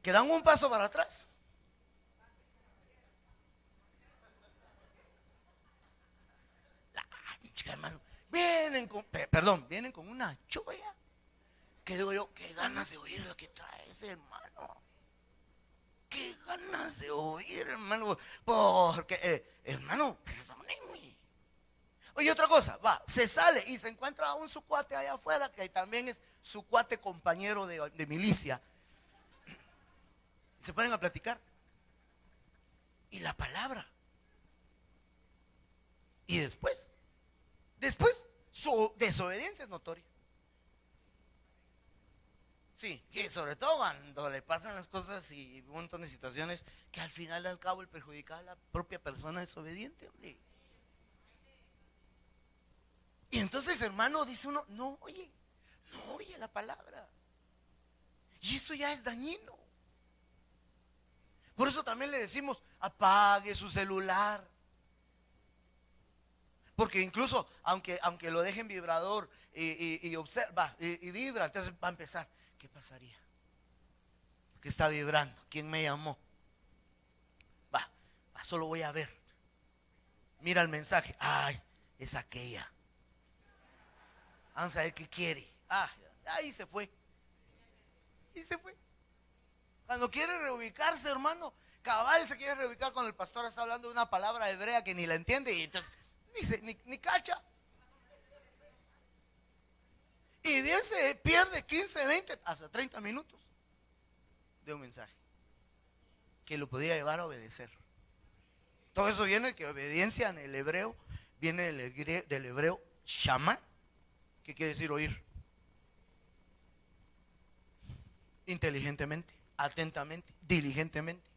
Que dan un paso para atrás. Hermano, vienen con una choya que digo yo, qué ganas de oír lo que trae ese hermano. Qué ganas de oír, hermano. Porque, hermano, perdónenme. Oye, otra cosa, va, se sale y se encuentra a su cuate allá afuera, que también es su cuate compañero de milicia. Y se ponen a platicar. Y la palabra. Y después, su desobediencia es notoria. Sí, y sobre todo cuando le pasan las cosas y un montón de situaciones que al final al cabo el perjudicado es la propia persona desobediente, hombre. Y entonces, hermano, dice uno, no oye la palabra. Y eso ya es dañino. Por eso también le decimos, apague su celular. Porque incluso, aunque lo dejen vibrador y observa y vibra, entonces va a empezar. ¿Qué pasaría? ¿Qué está vibrando? ¿Quién me llamó? Va, solo voy a ver. Mira el mensaje. Ay, es aquella. Vamos a ver qué quiere. Ahí se fue. Y se fue. Cuando quiere reubicarse, hermano, cabal se quiere reubicar cuando el pastor está hablando de una palabra hebrea que ni la entiende y entonces ni cacha. Y bien se pierde 15, 20, hasta 30 minutos de un mensaje que lo podía llevar a obedecer. Todo eso viene que obediencia en el hebreo viene del hebreo shama, que quiere decir oír. Inteligentemente, atentamente, diligentemente.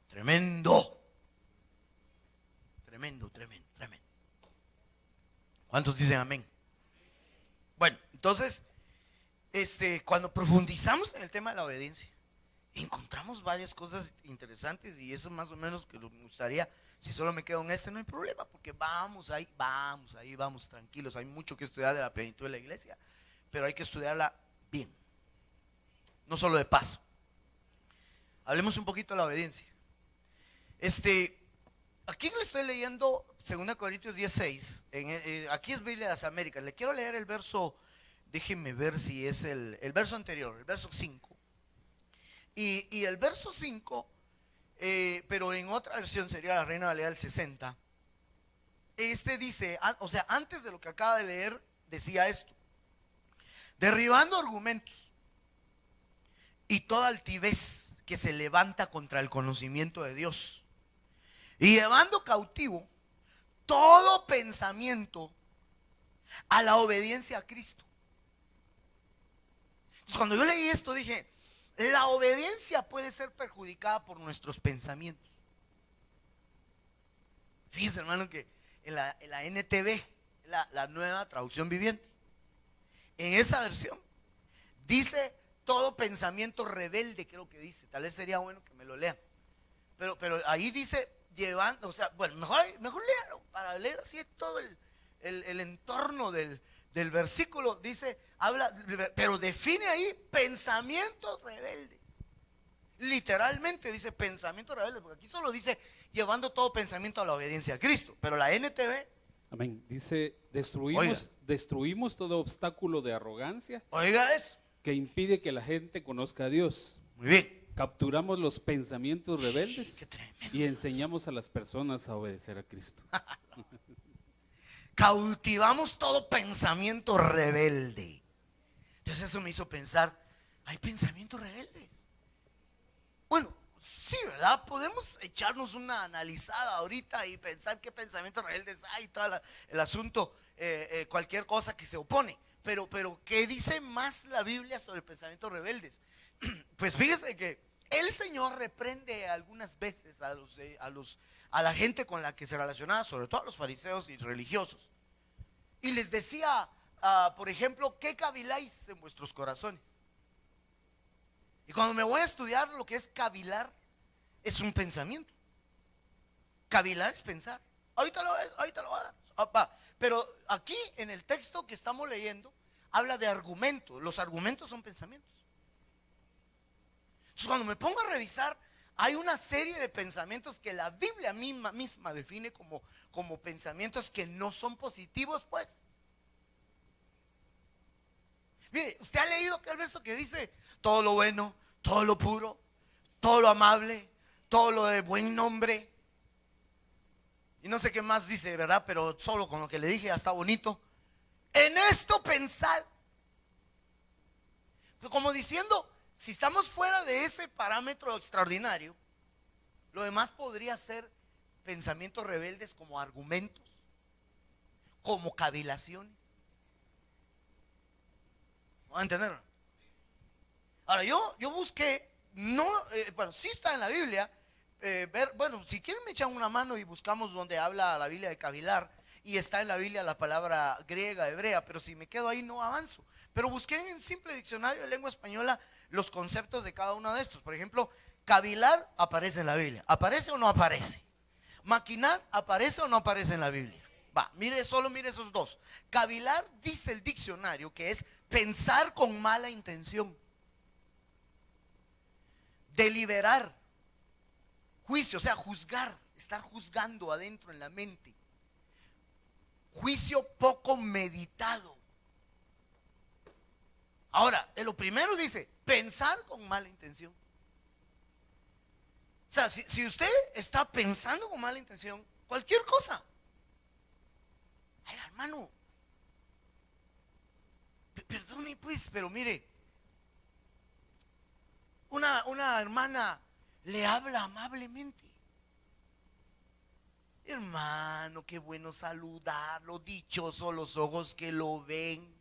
Tremendo. ¿Cuántos dicen amén? Bueno, entonces, cuando profundizamos en el tema de la obediencia, encontramos varias cosas interesantes y eso más o menos que me gustaría, si solo me quedo en no hay problema, porque vamos tranquilos, hay mucho que estudiar de la plenitud de la iglesia, pero hay que estudiarla bien, no solo de paso. Hablemos un poquito de la obediencia. Aquí le estoy leyendo 2 Corintios 16. Aquí es Biblia de las Américas. Le quiero leer el verso, déjenme ver si es el verso anterior, el verso 5. Y el verso 5, pero en otra versión sería la Reina Valera del 60. Dice, o sea, antes de lo que acaba de leer, decía esto: derribando argumentos y toda altivez que se levanta contra el conocimiento de Dios, y llevando cautivo todo pensamiento a la obediencia a Cristo. Entonces, cuando yo leí esto dije, la obediencia puede ser perjudicada por nuestros pensamientos. Fíjense, hermano, que en la NTV, la nueva traducción viviente, en esa versión dice todo pensamiento rebelde, creo que dice. Tal vez sería bueno que me lo lean. Pero ahí dice llevando, o sea, bueno, mejor léalo para leer así todo el entorno del versículo. Dice, habla, pero define ahí pensamientos rebeldes. Literalmente dice pensamientos rebeldes, porque aquí solo dice llevando todo pensamiento a la obediencia a Cristo. Pero la NTV, amén, dice destruimos todo obstáculo de arrogancia. Oiga eso. Que impide que la gente conozca a Dios. Muy bien. Capturamos los pensamientos rebeldes y enseñamos a las personas a obedecer a Cristo. Cautivamos todo pensamiento rebelde. Entonces eso me hizo pensar, hay pensamientos rebeldes. Bueno, sí, ¿verdad? Podemos echarnos una analizada ahorita y pensar qué pensamientos rebeldes hay, todo el asunto, cualquier cosa que se opone. Pero, ¿qué dice más la Biblia sobre pensamientos rebeldes? Pues fíjese que el Señor reprende algunas veces a la gente con la que se relacionaba, sobre todo a los fariseos y religiosos. Y les decía, por ejemplo, ¿qué caviláis en vuestros corazones? Y cuando me voy a estudiar lo que es cavilar, es un pensamiento. Cavilar es pensar. Ahorita lo voy a dar. Pero aquí en el texto que estamos leyendo, habla de argumentos. Los argumentos son pensamientos. Entonces cuando me pongo a revisar, hay una serie de pensamientos que la Biblia misma define como pensamientos que no son positivos, pues. Mire, usted ha leído aquel verso que dice todo lo bueno, todo lo puro, todo lo amable, todo lo de buen nombre. Y no sé qué más dice, ¿verdad? Pero solo con lo que le dije ya está bonito. En esto pensar. Como diciendo, si estamos fuera de ese parámetro extraordinario, lo demás podría ser pensamientos rebeldes como argumentos, como cavilaciones. ¿Van a entenderlo? Ahora yo busqué, no, bueno, sí está en la Biblia, bueno, si quieren me echan una mano y buscamos donde habla la Biblia de cavilar, y está en la Biblia la palabra griega, hebrea, pero si me quedo ahí no avanzo. Pero busqué en simple diccionario de lengua española los conceptos de cada uno de estos. Por ejemplo, cavilar aparece en la Biblia. ¿Aparece o no aparece? Maquinar, ¿aparece o no aparece en la Biblia? Va, solo mire esos dos. Cavilar, dice el diccionario, que es pensar con mala intención. Deliberar, juicio, o sea, juzgar, estar juzgando adentro en la mente. Juicio poco meditado. Ahora, en lo primero dice, pensar con mala intención. O sea, si usted está pensando con mala intención, cualquier cosa. Ay, hermano, perdone pues, pero mire, una hermana le habla amablemente. Hermano, qué bueno saludarlo, dichosos los ojos que lo ven.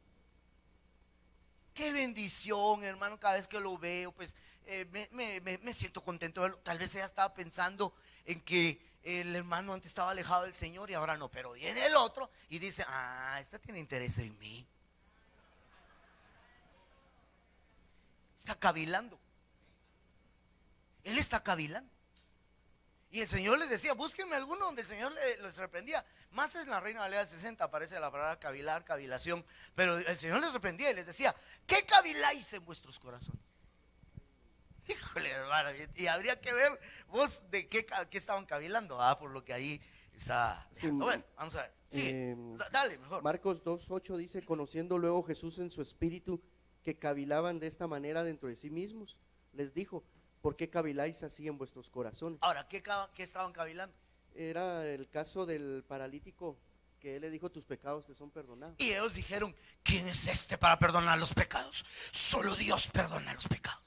Qué bendición, hermano, cada vez que lo veo, pues me siento contento de verlo. Tal vez ella estaba pensando en que el hermano antes estaba alejado del Señor y ahora no, pero viene el otro y dice, esta tiene interés en mí. Está cavilando. Él está cavilando. Y el Señor les decía, búsquenme alguno donde el Señor les reprendía. Más es en la Reina Valera del 60, aparece la palabra cavilar, cavilación. Pero el Señor les reprendía y les decía, ¿qué caviláis en vuestros corazones? Híjole, hermano, y habría que ver vos de qué estaban cavilando, por lo que ahí está. Sí, bueno, vamos a ver. Sí, dale, mejor. Marcos 2:8 dice, conociendo luego Jesús en su espíritu que cavilaban de esta manera dentro de sí mismos, les dijo, ¿por qué caviláis así en vuestros corazones? Ahora, ¿qué estaban cavilando? Era el caso del paralítico que él le dijo, tus pecados te son perdonados. Y ellos dijeron, ¿quién es este para perdonar los pecados? Solo Dios perdona los pecados.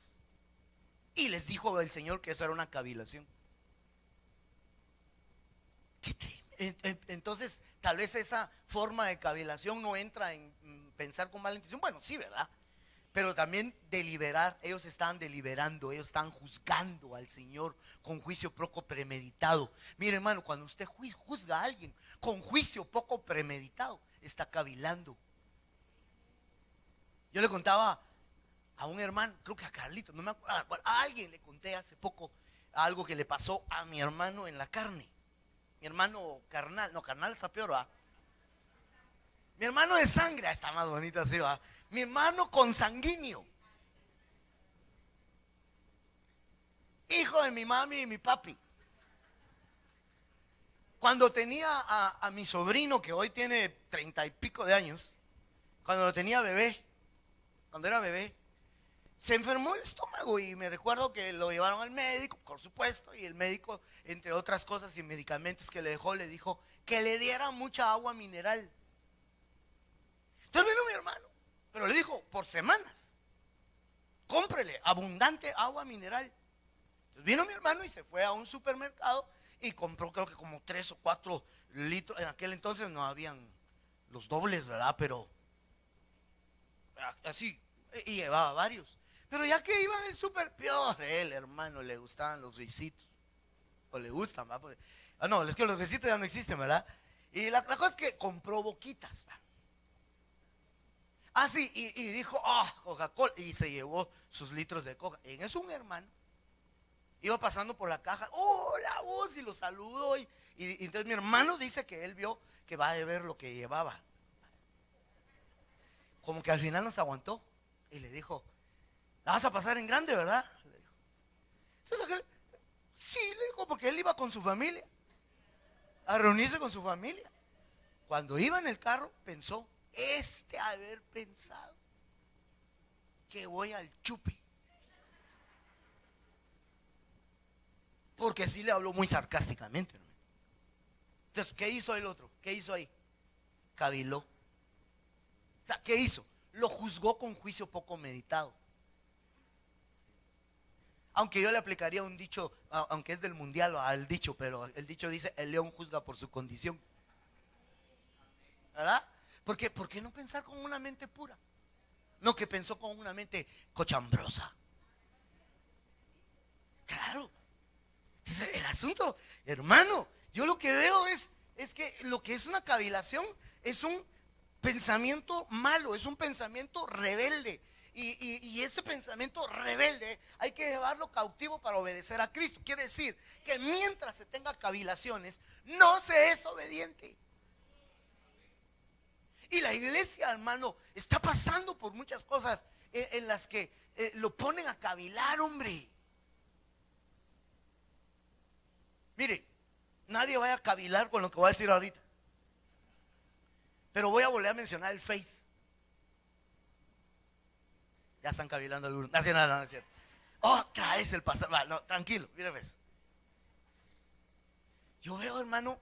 Y les dijo el Señor que eso era una cavilación. Entonces, tal vez esa forma de cavilación no entra en pensar con mala intención. Bueno, sí, ¿verdad? Pero también deliberar, ellos estaban deliberando, ellos estaban juzgando al Señor con juicio poco premeditado. Mire, hermano, cuando usted juzga a alguien con juicio poco premeditado, está cavilando. Yo le contaba a un hermano, creo que a Carlito, no me acuerdo, a alguien le conté hace poco algo que le pasó a mi hermano en la carne. Mi hermano carnal, no, carnal está peor, ¿va? Mi hermano de sangre, está más bonita así, ¿va? Mi hermano consanguíneo, hijo de mi mami y mi papi. Cuando tenía a mi sobrino, que hoy tiene 30 y pico de años, cuando lo tenía bebé, cuando era bebé, se enfermó el estómago y me recuerdo que lo llevaron al médico, por supuesto, y el médico, entre otras cosas y medicamentos que le dejó, le dijo que le diera mucha agua mineral. Entonces vino mi hermano pero le dijo, por semanas, cómprele abundante agua mineral. Entonces vino mi hermano y se fue a un supermercado y compró, creo que como 3 o 4 litros. En aquel entonces no habían los dobles, ¿verdad? Pero así, y llevaba varios. Pero ya que iba en el super, peor, el hermano le gustaban los risitos. O le gustan, ¿verdad? Porque, no, es que los risitos ya no existen, ¿verdad? Y la cosa es que compró boquitas, ¿verdad? Ah, sí, y dijo, Coca-Cola, y se llevó sus litros de coca. En eso un hermano iba pasando por la caja, la voz, y lo saludó. Y entonces mi hermano dice que él vio que va a beber lo que llevaba. Como que al final nos aguantó y le dijo, la vas a pasar en grande, ¿verdad? Le dijo. Entonces aquel, sí, le dijo, porque él iba con su familia, a reunirse con su familia. Cuando iba en el carro, pensó, haber pensado que voy al chupi. Porque sí le habló muy sarcásticamente, ¿no? Entonces, ¿qué hizo el otro? ¿Qué hizo ahí? Caviló. O sea, ¿qué hizo? Lo juzgó con juicio poco meditado. Aunque yo le aplicaría un dicho, aunque es del mundial al dicho, pero el dicho dice, el león juzga por su condición. ¿Verdad? Porque, ¿por qué no pensar con una mente pura? No, que pensó con una mente cochambrosa. Claro. El asunto, hermano, yo lo que veo es que lo que es una cavilación es un pensamiento malo, es un pensamiento rebelde. Y ese pensamiento rebelde hay que llevarlo cautivo para obedecer a Cristo. Quiere decir que mientras se tenga cavilaciones, no se es obediente. Y la iglesia, hermano, está pasando por muchas cosas en las que lo ponen a cavilar, hombre. Mire, nadie vaya a cavilar con lo que voy a decir ahorita. Pero voy a volver a mencionar el Face. Ya están cavilando algunos. No, no es cierto. Otra vez el pastor. No, tranquilo, mire, ves. Yo veo, hermano,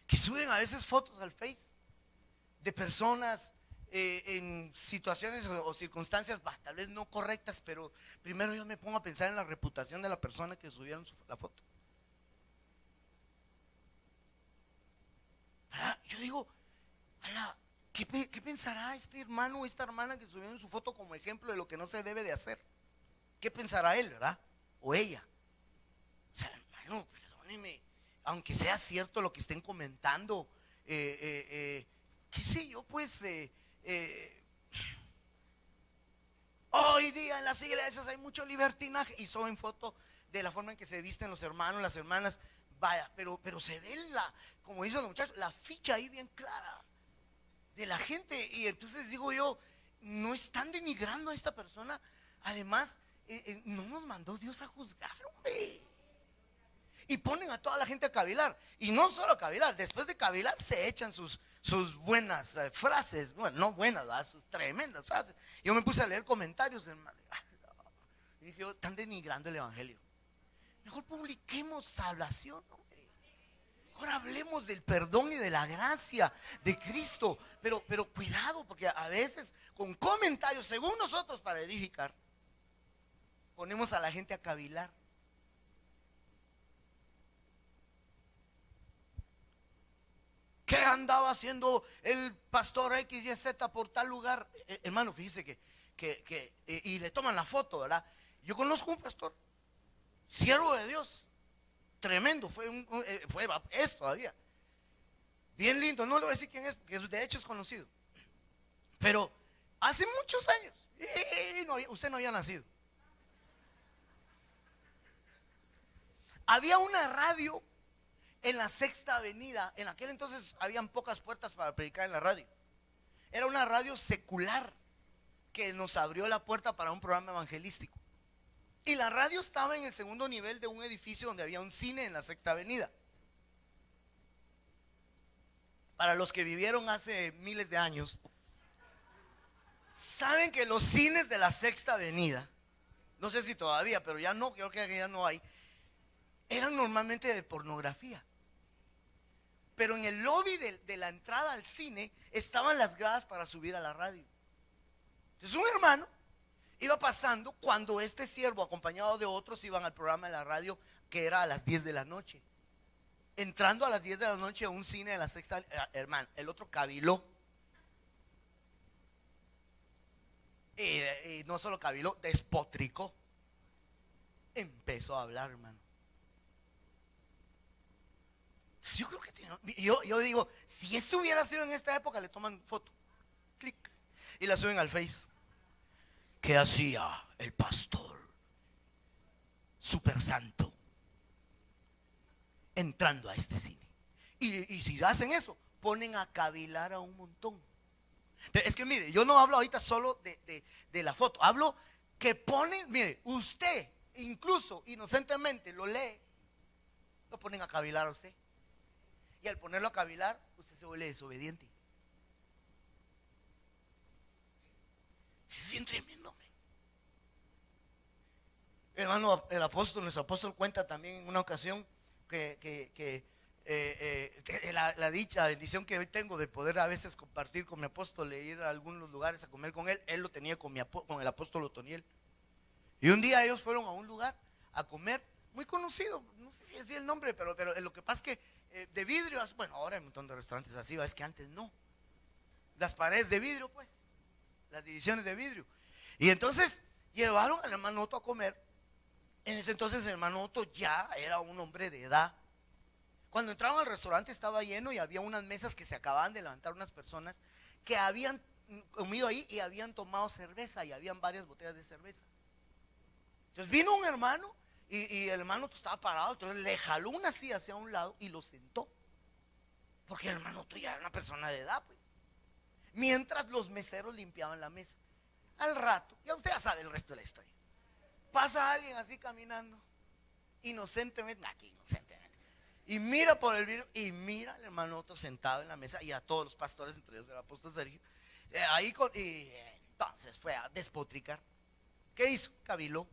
que suben a veces fotos al Face de personas en situaciones o circunstancias tal vez no correctas, pero primero yo me pongo a pensar en la reputación de la persona que subieron la foto. ¿Verdad? Yo digo, ¿qué pensará este hermano o esta hermana que subieron su foto como ejemplo de lo que no se debe de hacer? ¿Qué pensará él, verdad? O ella. O sea, hermano, perdóneme, aunque sea cierto lo que estén comentando, qué sé yo, pues hoy día en las iglesias hay mucho libertinaje y suben foto de la forma en que se visten los hermanos, las hermanas. Vaya, pero se ve como dicen los muchachos, la ficha ahí bien clara de la gente. Y entonces digo yo, no están denigrando a esta persona. Además, no nos mandó Dios a juzgar, hombre. Y ponen a toda la gente a cavilar. Y no solo a cavilar, después de cavilar se echan sus buenas frases. Bueno, no buenas, ¿verdad? Sus tremendas frases. Yo me puse a leer comentarios, hermano. Y dije, están denigrando el evangelio. Mejor publiquemos salvación, hombre. Mejor hablemos del perdón y de la gracia de Cristo. Pero cuidado, porque a veces con comentarios, según nosotros, para edificar, ponemos a la gente a cavilar. ¿Qué andaba haciendo el pastor X y Z por tal lugar? Hermano, fíjese que y le toman la foto, ¿verdad? Yo conozco un pastor, siervo de Dios, tremendo, fue todavía. Bien lindo, no le voy a decir quién es, porque de hecho es conocido. Pero hace muchos años, usted no había nacido. Había una radio en la Sexta Avenida. En aquel entonces habían pocas puertas para predicar en la radio. Era una radio secular que nos abrió la puerta para un programa evangelístico. Y la radio estaba en el segundo nivel de un edificio donde había un cine en la Sexta Avenida. Para los que vivieron hace miles de años, saben que los cines de la Sexta Avenida, no sé si todavía, pero ya no, creo que ya no hay, eran normalmente de pornografía. pero en el lobby de la entrada al cine estaban las gradas para subir a la radio. Entonces un hermano iba pasando cuando este siervo acompañado de otros iban al programa de la radio, que era a las 10 de la noche. Entrando a las 10 de la noche a un cine de la Sexta, hermano, el otro caviló. Y no solo caviló, despotricó. Empezó a hablar, hermano. Yo creo que yo digo, si eso hubiera sido en esta época, le toman foto, clic, y la suben al Face. ¿Qué hacía el pastor super santo entrando a este cine? Y si hacen eso, ponen a cavilar a un montón. Es que mire, yo no hablo ahorita solo de la foto, hablo que ponen, mire, usted incluso inocentemente lo lee, lo ponen a cavilar a usted. Y al ponerlo a cavilar, usted se vuelve desobediente. Se siente tremendo, hombre. Hermano, el apóstol, nuestro apóstol cuenta también en una ocasión que la dicha, la bendición que hoy tengo de poder a veces compartir con mi apóstol e ir a algunos lugares a comer con él. Él lo tenía con el apóstol Otoniel. Y un día ellos fueron a un lugar a comer muy conocido, no sé si decía el nombre, pero lo que pasa es que de vidrio, bueno, ahora hay un montón de restaurantes así, es que antes no. Las paredes de vidrio, pues, las divisiones de vidrio. Y entonces llevaron al hermano Otto a comer. En ese entonces el hermano Otto ya era un hombre de edad. Cuando entraron al restaurante estaba lleno y había unas mesas que se acababan de levantar unas personas que habían comido ahí y habían tomado cerveza y habían varias botellas de cerveza. Entonces vino un hermano y el hermano estaba parado, entonces le jaló una silla hacia un lado y lo sentó. Porque el hermano Otto ya era una persona de edad, pues. Mientras los meseros limpiaban la mesa. Al rato, ya usted ya sabe el resto de la historia. Pasa alguien así caminando, inocentemente, y mira por el vidrio y mira al hermano Otto sentado en la mesa y a todos los pastores, entre ellos el apóstol Sergio, y entonces fue a despotricar. ¿Qué hizo? Caviló.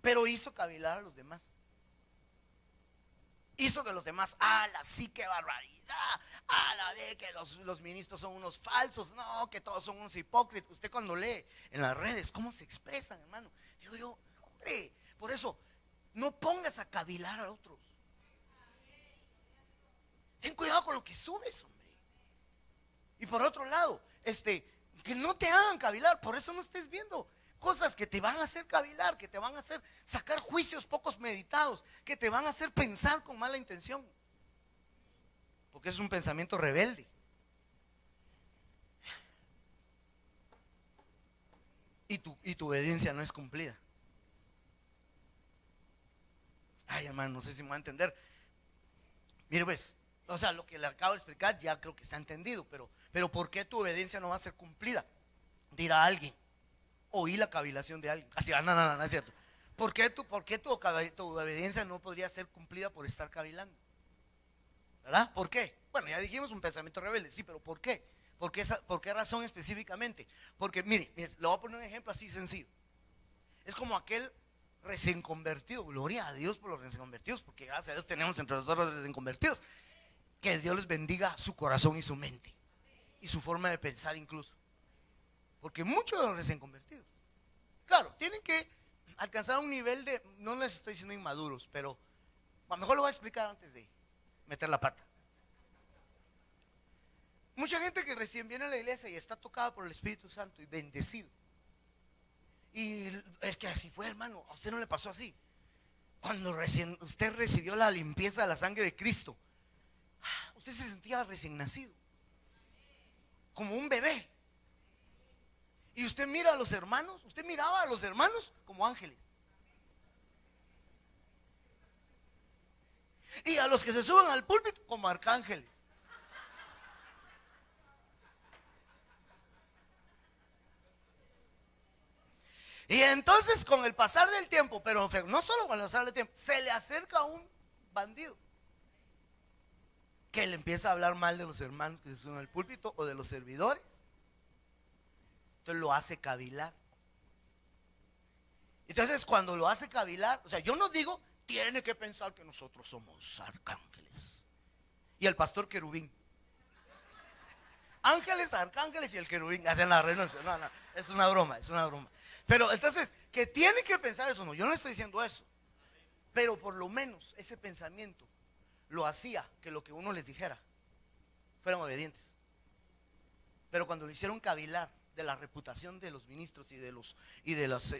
Pero hizo cavilar a los demás. Hizo que los demás, ala, sí, qué barbaridad, ala, ve que los ministros son unos falsos, no, que todos son unos hipócritas. Usted cuando lee en las redes cómo se expresan, hermano, digo yo, hombre, por eso no pongas a cavilar a otros. Ten cuidado con lo que subes, hombre. Y por otro lado, que no te hagan cavilar, por eso no estés viendo cosas que te van a hacer cavilar, que te van a hacer sacar juicios pocos meditados, que te van a hacer pensar con mala intención, porque es un pensamiento rebelde. Y tu obediencia no es cumplida. Ay, hermano, no sé si me va a entender. Mire, pues, o sea, lo que le acabo de explicar ya creo que está entendido, pero ¿por qué tu obediencia no va a ser cumplida? Dirá alguien. Oí la cavilación de alguien. Así, no es cierto. ¿Por qué tu obediencia no podría ser cumplida por estar cavilando? ¿Verdad? ¿Por qué? Bueno, ya dijimos un pensamiento rebelde, sí, pero ¿por qué? ¿Por qué razón específicamente? Porque, mire, le voy a poner un ejemplo así sencillo. Es como aquel recién convertido. Gloria a Dios por los recién convertidos, porque gracias a Dios tenemos entre nosotros recién convertidos. Que Dios les bendiga su corazón y su mente y su forma de pensar incluso. Porque muchos de los recién convertidos, claro, tienen que alcanzar un nivel de, no les estoy diciendo inmaduros, pero a lo mejor lo voy a explicar antes de meter la pata. Mucha gente que recién viene a la iglesia y está tocada por el Espíritu Santo y bendecido. Y es que así fue, hermano, a usted no le pasó así. Cuando recién usted recibió la limpieza de la sangre de Cristo, usted se sentía recién nacido, como un bebé. Y usted mira a los hermanos, usted miraba a los hermanos como ángeles. Y a los que se suben al púlpito como arcángeles. Y entonces con el pasar del tiempo, pero no solo con el pasar del tiempo, se le acerca un bandido que le empieza a hablar mal de los hermanos que se suben al púlpito o de los servidores. Entonces lo hace cavilar. Entonces cuando lo hace cavilar, o sea, yo no digo tiene que pensar que nosotros somos arcángeles. y el pastor querubín. Ángeles, arcángeles y el querubín hacen la renuncia. No, es una broma, es una broma. Pero entonces, que tiene que pensar eso, no, yo no le estoy diciendo eso. Pero por lo menos ese pensamiento lo hacía que lo que uno les dijera fueran obedientes. Pero cuando lo hicieron cavilar de la reputación de los ministros y de los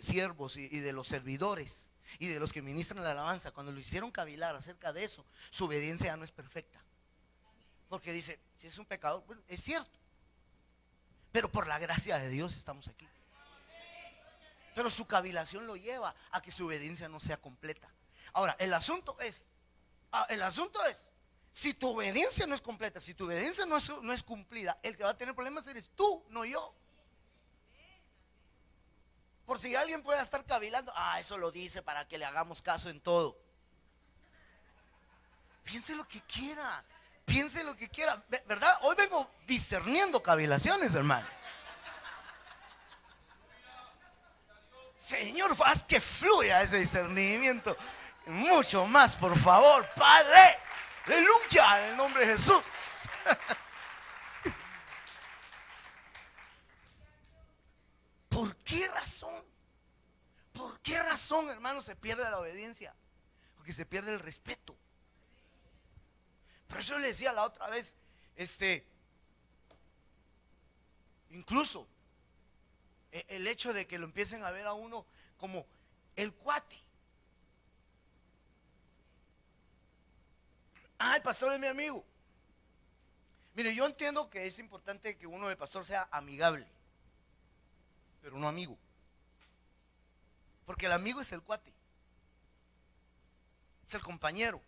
siervos y de los servidores y de los que ministran la alabanza, cuando lo hicieron cavilar acerca de eso, su obediencia ya no es perfecta. Porque dice, si es un pecador, bueno, es cierto, pero por la gracia de Dios estamos aquí. Pero su cavilación lo lleva a que su obediencia no sea completa. Ahora, el asunto es, si tu obediencia no es completa, si tu obediencia no es cumplida, el que va a tener problemas eres tú, no yo. Por si alguien pueda estar cavilando, eso lo dice para que le hagamos caso en todo. Piense lo que quiera, ¿verdad? Hoy vengo discerniendo cavilaciones, hermano. Señor, haz que fluya ese discernimiento. Mucho más, por favor, Padre. Aleluya, en el nombre de Jesús. ¿Por qué razón? ¿Por qué razón, hermano, se pierde la obediencia? Porque se pierde el respeto. Por eso le decía la otra vez, incluso el hecho de que lo empiecen a ver a uno como el cuate. El pastor es mi amigo. Mire, yo entiendo que es importante que uno de pastor sea amigable, pero no amigo. Porque el amigo es el cuate, es el compañero.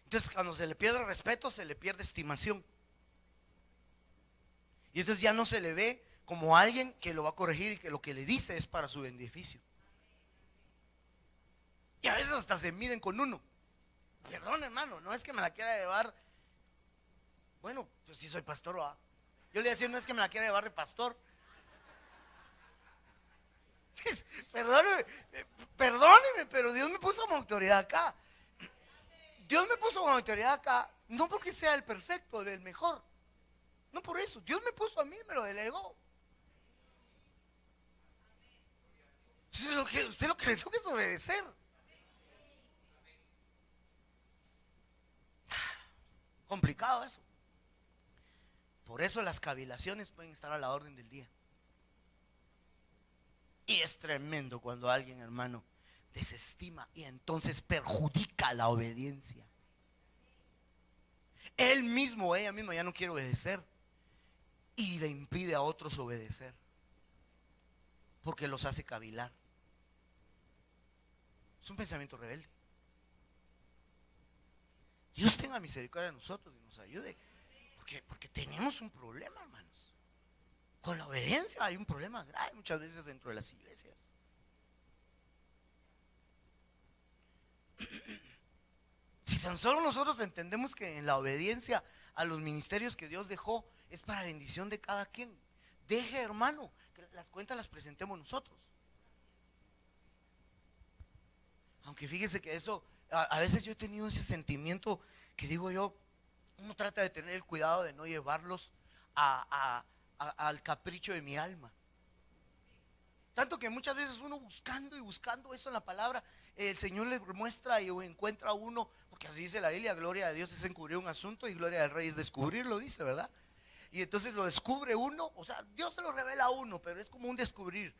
Entonces, cuando se le pierde el respeto, se le pierde estimación. Y entonces ya no se le ve como alguien que lo va a corregir y que lo que le dice es para su beneficio. Y a veces hasta se miden con uno. Perdón, hermano, no es que me la quiera llevar. Bueno, pues si soy pastor, ¿va? Yo le decía, no es que me la quiera llevar de pastor. Pues, perdóneme, pero Dios me puso como autoridad acá. Dios me puso como autoridad acá, no porque sea el perfecto, el mejor. No por eso, Dios me puso a mí, me lo delegó. Usted lo que le toca es obedecer. Complicado eso. Por eso las cavilaciones pueden estar a la orden del día. Y es tremendo cuando alguien, hermano, desestima y entonces perjudica la obediencia. Él mismo o ella misma ya no quiere obedecer y le impide a otros obedecer porque los hace cavilar. Es un pensamiento rebelde. Dios tenga misericordia de nosotros y nos ayude, porque tenemos un problema, hermanos. Con la obediencia hay un problema grave muchas veces dentro de las iglesias. Si tan solo nosotros entendemos que en la obediencia a los ministerios que Dios dejó es para bendición de cada quien, deje, hermano, que las cuentas las presentemos nosotros. Aunque fíjese que eso, a veces yo he tenido ese sentimiento que digo yo, uno trata de tener el cuidado de no llevarlos al capricho de mi alma. Tanto que muchas veces uno buscando y buscando eso en la palabra, el Señor le muestra y encuentra a uno, porque así dice la Biblia, gloria de Dios es encubrir un asunto y gloria del Rey es descubrirlo, dice, ¿verdad? Y entonces lo descubre uno, o sea, Dios se lo revela a uno, pero es como un descubrir,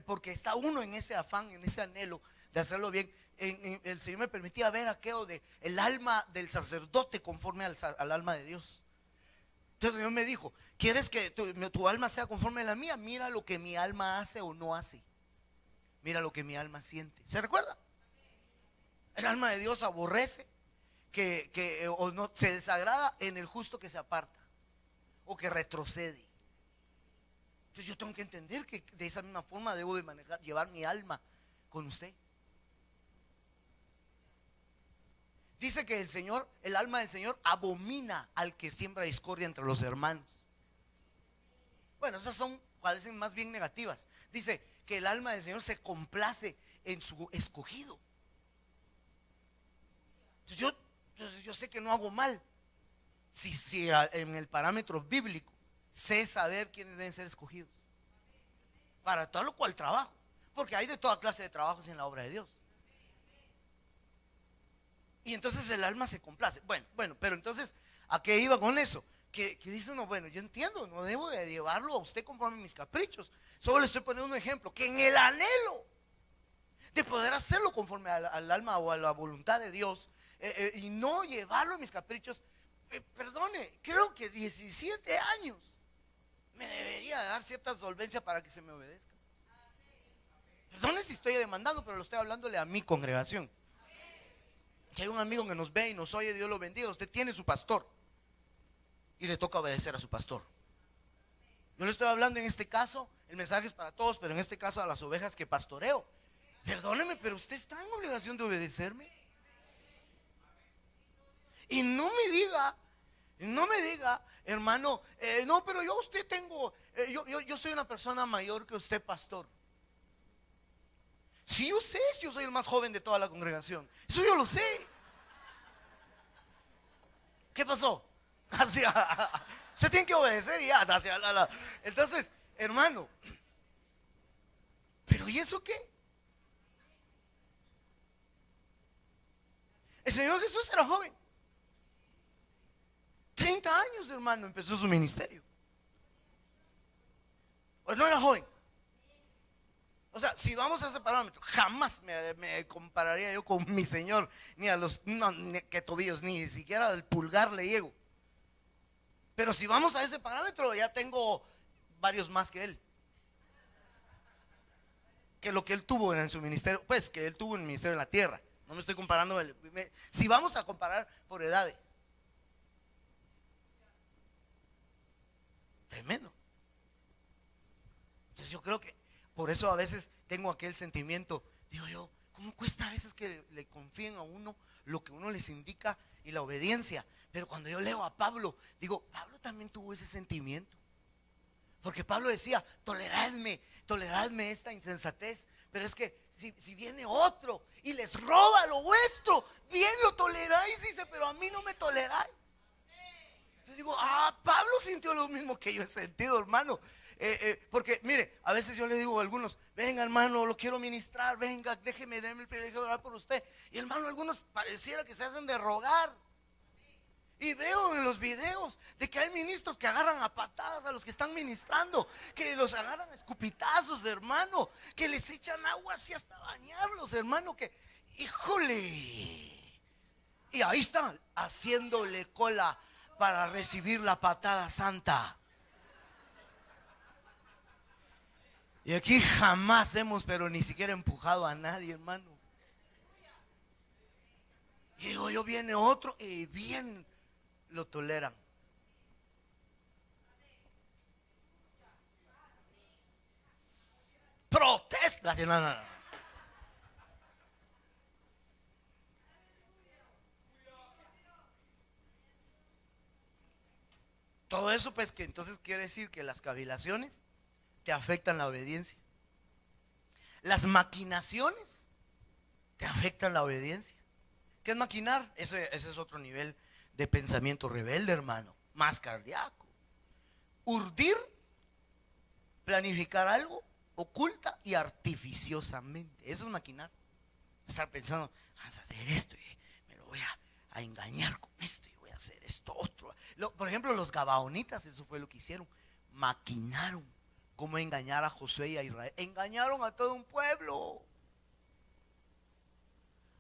porque está uno en ese afán, en ese anhelo de hacerlo bien. El Señor me permitía ver aquello de el alma del sacerdote conforme al alma de Dios. Entonces el Señor me dijo, ¿quieres que tu alma sea conforme a la mía? Mira lo que mi alma hace o no hace. Mira lo que mi alma siente. ¿Se recuerda? El alma de Dios aborrece o no se desagrada en el justo que se aparta o que retrocede. Entonces yo tengo que entender que de esa misma forma debo de llevar mi alma con usted. Dice que el alma del Señor abomina al que siembra discordia entre los hermanos. Bueno, esas parecen más bien negativas. Dice que el alma del Señor se complace en su escogido. Entonces yo Entonces yo sé que no hago mal. Si en el parámetro bíblico sé saber quiénes deben ser escogidos para tal o cual trabajo, porque hay de toda clase de trabajos en la obra de Dios. Y entonces el alma se complace. Bueno, pero entonces, ¿a qué iba con eso? Que dice uno, bueno, yo entiendo, no debo de llevarlo a usted conforme a mis caprichos. Solo le estoy poniendo un ejemplo, que en el anhelo de poder hacerlo conforme al alma o a la voluntad de Dios, y no llevarlo a mis caprichos, perdone, creo que 17 años me debería dar cierta solvencia para que se me obedezca. Perdone si estoy demandando, pero lo estoy hablándole a mi congregación. Si hay un amigo que nos ve y nos oye, Dios lo bendiga. Usted tiene su pastor y le toca obedecer a su pastor. Yo le estoy hablando en este caso, el mensaje es para todos, pero en este caso a las ovejas que pastoreo. Perdóneme, pero usted está en obligación de obedecerme. Y no me diga, hermano, no, pero yo usted tengo, yo soy una persona mayor que usted, pastor. Sí, yo sé, si yo soy el más joven de toda la congregación. Eso yo lo sé. ¿Qué pasó? Usted tiene que obedecer y ya. Entonces, hermano, ¿pero y eso qué? El Señor Jesús era joven. 30 años, hermano, empezó su ministerio. Pues no era joven. O sea, si vamos a ese parámetro, jamás me compararía yo con mi Señor, ni a los que tobillos, ni siquiera al pulgar le llego. Pero si vamos a ese parámetro, ya tengo varios más que él. Que lo que él tuvo en su ministerio, pues que él tuvo en el ministerio en la tierra. No me estoy comparando. Si vamos a comparar por edades, tremendo. Entonces yo creo que por eso a veces tengo aquel sentimiento, digo yo, ¿cómo cuesta a veces que le confíen a uno lo que uno les indica y la obediencia? Pero cuando yo leo a Pablo, digo, Pablo también tuvo ese sentimiento. Porque Pablo decía, toleradme esta insensatez. Pero es que si viene otro y les roba lo vuestro, bien lo toleráis, dice, pero a mí no me toleráis. Entonces digo, Pablo sintió lo mismo que yo he sentido, hermano. Porque mire, a veces yo le digo a algunos, venga hermano, lo quiero ministrar, venga, déjeme, déme el privilegio de orar por usted. Y hermano, algunos pareciera que se hacen de rogar. Y veo en los videos de que hay ministros que agarran a patadas a los que están ministrando, que los agarran a escupitazos, hermano, que les echan agua así hasta bañarlos, hermano, que, híjole. Y ahí están, haciéndole cola para recibir la patada santa. Y aquí jamás hemos, pero ni siquiera empujado a nadie, hermano. Y digo, yo viene otro y bien lo toleran. Protesta. No. Todo eso pues que entonces quiere decir que las cavilaciones te afectan la obediencia. Las maquinaciones te afectan la obediencia. ¿Qué es maquinar? Ese es otro nivel de pensamiento rebelde, hermano, más cardíaco. Urdir, planificar algo oculta y artificiosamente. Eso es maquinar. Estar pensando, vamos a hacer esto y me lo voy a engañar con esto y voy a hacer esto otro. Por ejemplo, los gabaonitas, eso fue lo que hicieron. Maquinaron cómo engañar a Josué y a Israel. Engañaron a todo un pueblo.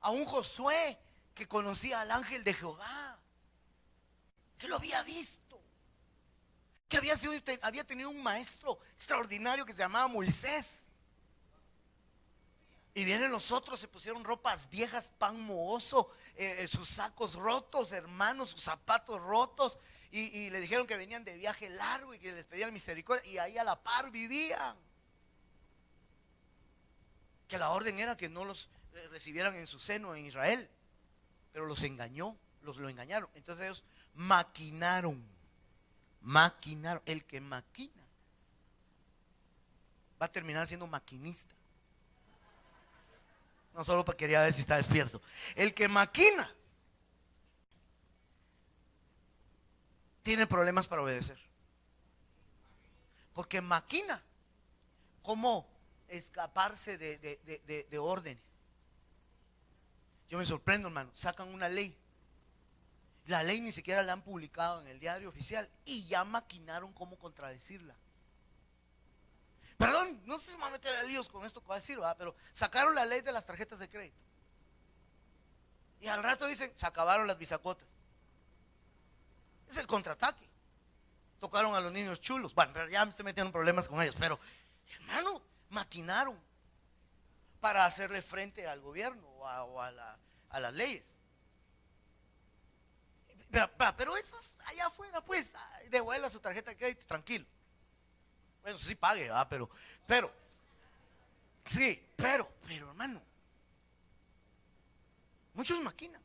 A un Josué que conocía al ángel de Jehová, que lo había visto, que había tenido un maestro extraordinario que se llamaba Moisés. Y vienen los otros, se pusieron ropas viejas, pan mohoso, sus sacos rotos, hermanos, sus zapatos rotos, y le dijeron que venían de viaje largo y que les pedían misericordia, y ahí a la par vivían. Que la orden era que no los recibieran en su seno en Israel, pero los engañó, lo engañaron. Entonces ellos maquinaron. El que maquina va a terminar siendo maquinista. No solo quería ver si está despierto. El que maquina tiene problemas para obedecer. Porque maquina cómo escaparse de órdenes. Yo me sorprendo, hermano, sacan una ley. La ley ni siquiera la han publicado en el diario oficial y ya maquinaron cómo contradecirla. Perdón, no sé si me voy a meter a líos con esto que voy a decir, ¿verdad? Pero sacaron la ley de las tarjetas de crédito. Y al rato dicen, se acabaron las bisacotas. Es el contraataque. Tocaron a los niños chulos. Bueno, pero ya me estoy metiendo en problemas con ellos. Pero, hermano, maquinaron para hacerle frente al gobierno o a las leyes. Pero eso es allá afuera, pues, devuelva su tarjeta de crédito, tranquilo. Bueno, sí pague, ¿verdad? Pero, hermano, muchos maquinan.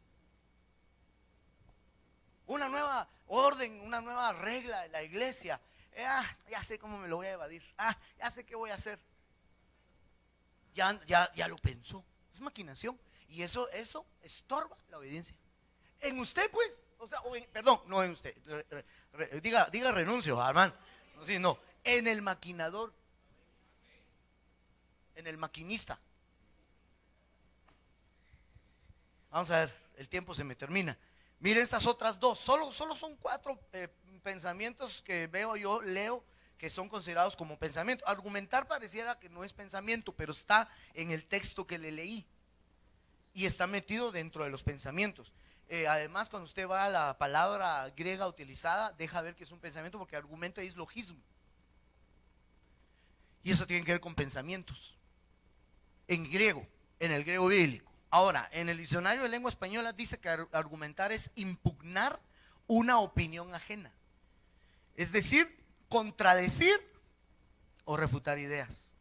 Una nueva orden, una nueva regla de la iglesia. Ya sé cómo me lo voy a evadir. Ya sé qué voy a hacer. Ya lo pensó. Es maquinación. Y eso estorba la obediencia. En usted, pues. O sea, perdón, no en usted. Diga renuncio, hermano. No, en el maquinador. En el maquinista. Vamos a ver, el tiempo se me termina. Miren estas otras dos. Solo son 4 pensamientos que leo, que son considerados como pensamiento. Argumentar pareciera que no es pensamiento, pero está en el texto que le leí. Y está metido dentro de los pensamientos. Además, cuando usted va a la palabra griega utilizada, deja ver que es un pensamiento, porque argumento es logismo. Y eso tiene que ver con pensamientos. En el griego bíblico. Ahora, en el diccionario de lengua española dice que argumentar es impugnar una opinión ajena. Es decir, contradecir o refutar ideas.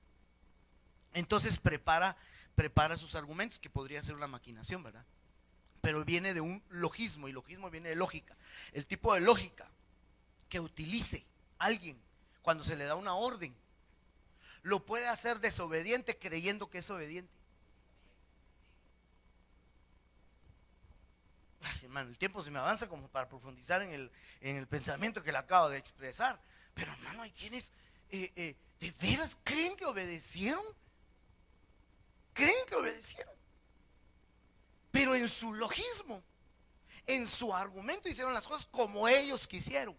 Entonces prepara sus argumentos, que podría ser una maquinación, ¿verdad? Pero viene de un logismo, y logismo viene de lógica. El tipo de lógica que utilice alguien cuando se le da una orden, lo puede hacer desobediente creyendo que es obediente. Ay, hermano, el tiempo se me avanza como para profundizar en el pensamiento que le acabo de expresar. Pero, hermano, hay quienes de veras creen que obedecieron. Creen que obedecieron. Pero en su logismo, en su argumento, hicieron las cosas como ellos quisieron,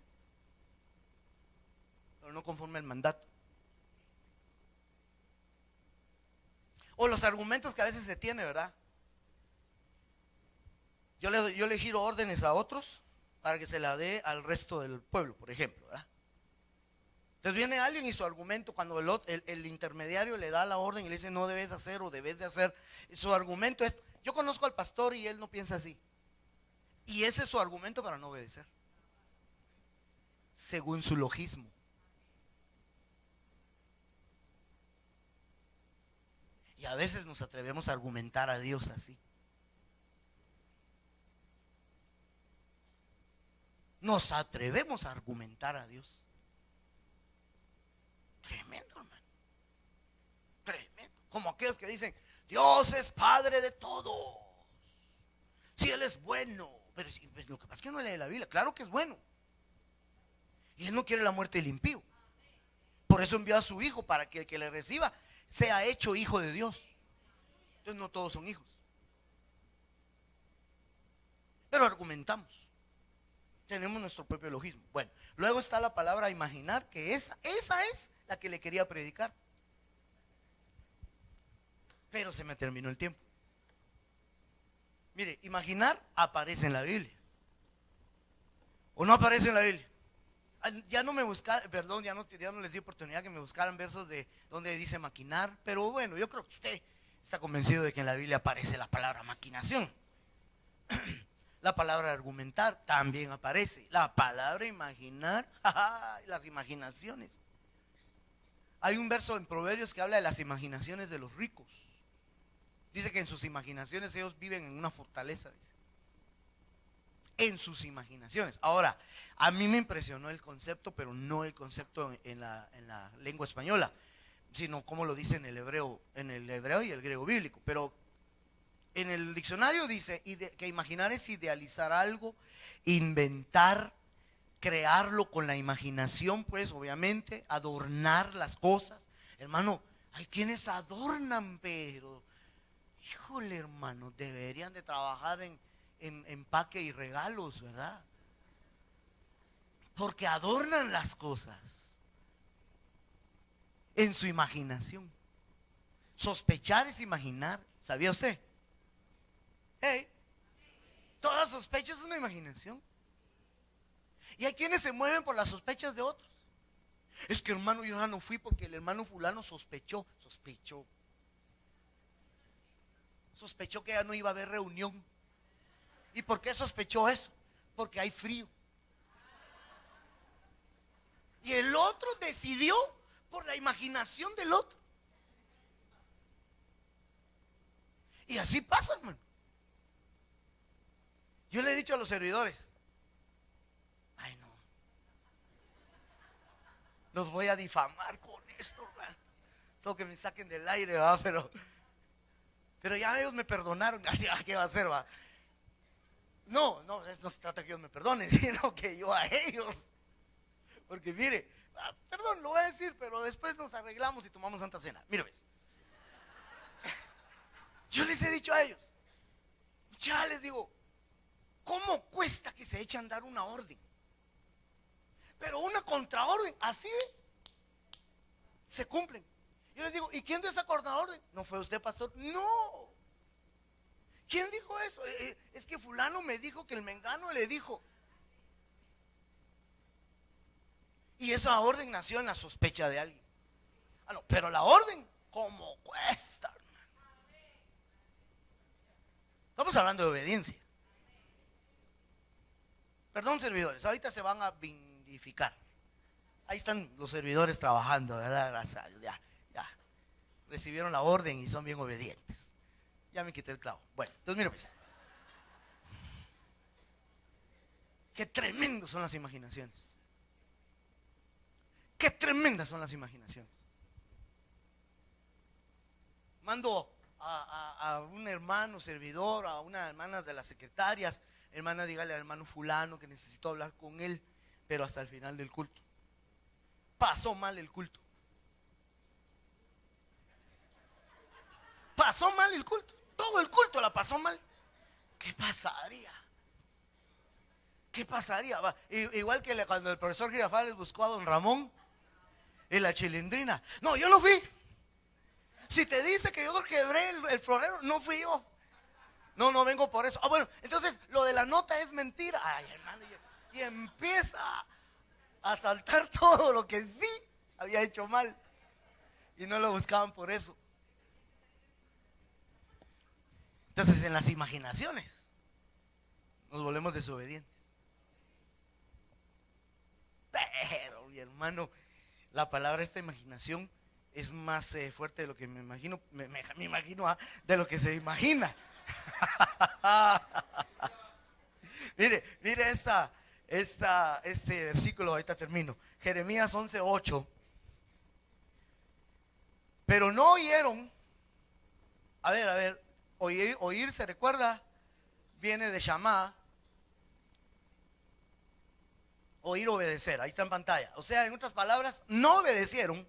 pero no conforme al mandato. O los argumentos que a veces se tiene, ¿verdad? Yo le giro órdenes a otros para que se la dé al resto del pueblo, por ejemplo, ¿verdad? Entonces viene alguien y su argumento, cuando el intermediario le da la orden y le dice no debes hacer o debes de hacer, su argumento es: yo conozco al pastor y él no piensa así. Y ese es su argumento para no obedecer, según su logismo. Y a veces nos atrevemos a argumentar a Dios así. Nos atrevemos a argumentar a Dios. Tremendo, hermano. Tremendo. Como aquellos que dicen: Dios es Padre de todos. Si Él es bueno. Pero lo que pasa es que no lee la Biblia. Claro que es bueno. Y Él no quiere la muerte del impío. Por eso envió a su Hijo, para que el que le reciba sea hecho hijo de Dios. Entonces no todos son hijos. Pero argumentamos. Tenemos nuestro propio logismo. Bueno, luego está la palabra imaginar, que esa es la que le quería predicar. Pero se me terminó el tiempo. Mire, imaginar aparece en la Biblia. ¿O no aparece en la Biblia? Ya no me buscaron, perdón, ya no les di oportunidad que me buscaran versos de donde dice maquinar. Pero bueno, yo creo que usted está convencido de que en la Biblia aparece la palabra maquinación. La palabra argumentar también aparece. La palabra imaginar, las imaginaciones. Hay un verso en Proverbios que habla de las imaginaciones de los ricos. Dice que en sus imaginaciones ellos viven en una fortaleza, dice. En sus imaginaciones. Ahora, a mí me impresionó el concepto, pero no el concepto en la lengua española, sino como lo dice en el hebreo y el griego bíblico. Pero en el diccionario dice que imaginar es idealizar algo, inventar, crearlo con la imaginación, pues obviamente, adornar las cosas. Hermano, hay quienes adornan, pero, híjole hermano, deberían de trabajar en empaque y regalos, ¿verdad? Porque adornan las cosas en su imaginación. Sospechar es imaginar, ¿sabía usted? Hey, toda sospecha es una imaginación. Y hay quienes se mueven por las sospechas de otros. Es que hermano, yo ya no fui porque el hermano fulano sospechó que ya no iba a haber reunión. ¿Y por qué sospechó eso? Porque hay frío. Y el otro decidió por la imaginación del otro. Y así pasa, hermano. Yo le he dicho a los servidores, ay no, los voy a difamar con esto, man. Tengo que me saquen del aire, ¿va? Pero ya ellos me perdonaron. Así, ¿qué va a hacer, va? No se trata que ellos me perdonen, sino que yo a ellos. Porque mire, perdón, lo voy a decir, pero después nos arreglamos y tomamos Santa Cena. Mire, ves. Yo les he dicho a ellos, ya les digo, ¿cómo cuesta que se eche a andar una orden? Pero una contraorden, así ve, se cumplen. Yo les digo, ¿y quién dio esa contraorden? ¿No fue usted, pastor? No. ¿Quién dijo eso? Es que fulano me dijo que el mengano le dijo. Y esa orden nació en la sospecha de alguien. Ah, no, pero la orden, ¿cómo cuesta, hermano? Estamos hablando de obediencia. Perdón, servidores, ahorita se van a vindificar. Ahí están los servidores trabajando, ¿verdad? Gracias a Dios, ya recibieron la orden y son bien obedientes. Ya me quité el clavo. Bueno, entonces mira pues, qué tremendos son las imaginaciones. Qué tremendas son las imaginaciones. Mando a un hermano servidor, a una hermana de las secretarias, hermana, dígale al hermano fulano que necesito hablar con él, pero hasta el final del culto. Pasó mal el culto. Pasó mal el culto. Todo el culto la pasó mal. ¿Qué pasaría? ¿Qué pasaría? Igual que cuando el profesor Girafales buscó a don Ramón en la Chilindrina. No, yo no fui. Si te dice que yo quebré el florero, no fui yo. No vengo por eso. Ah, bueno, entonces lo de la nota es mentira. Ay, hermano, y empieza a saltar todo lo que sí había hecho mal. Y no lo buscaban por eso. Entonces en las imaginaciones nos volvemos desobedientes. Pero mi hermano, la palabra esta imaginación es más fuerte de lo que me imagino. Me imagino de lo que se imagina. Mire este versículo, ahorita termino. Jeremías 11:8. Pero no oyeron. A ver, oír se recuerda, viene de Shamá. Oír, obedecer, ahí está en pantalla. O sea, en otras palabras, no obedecieron.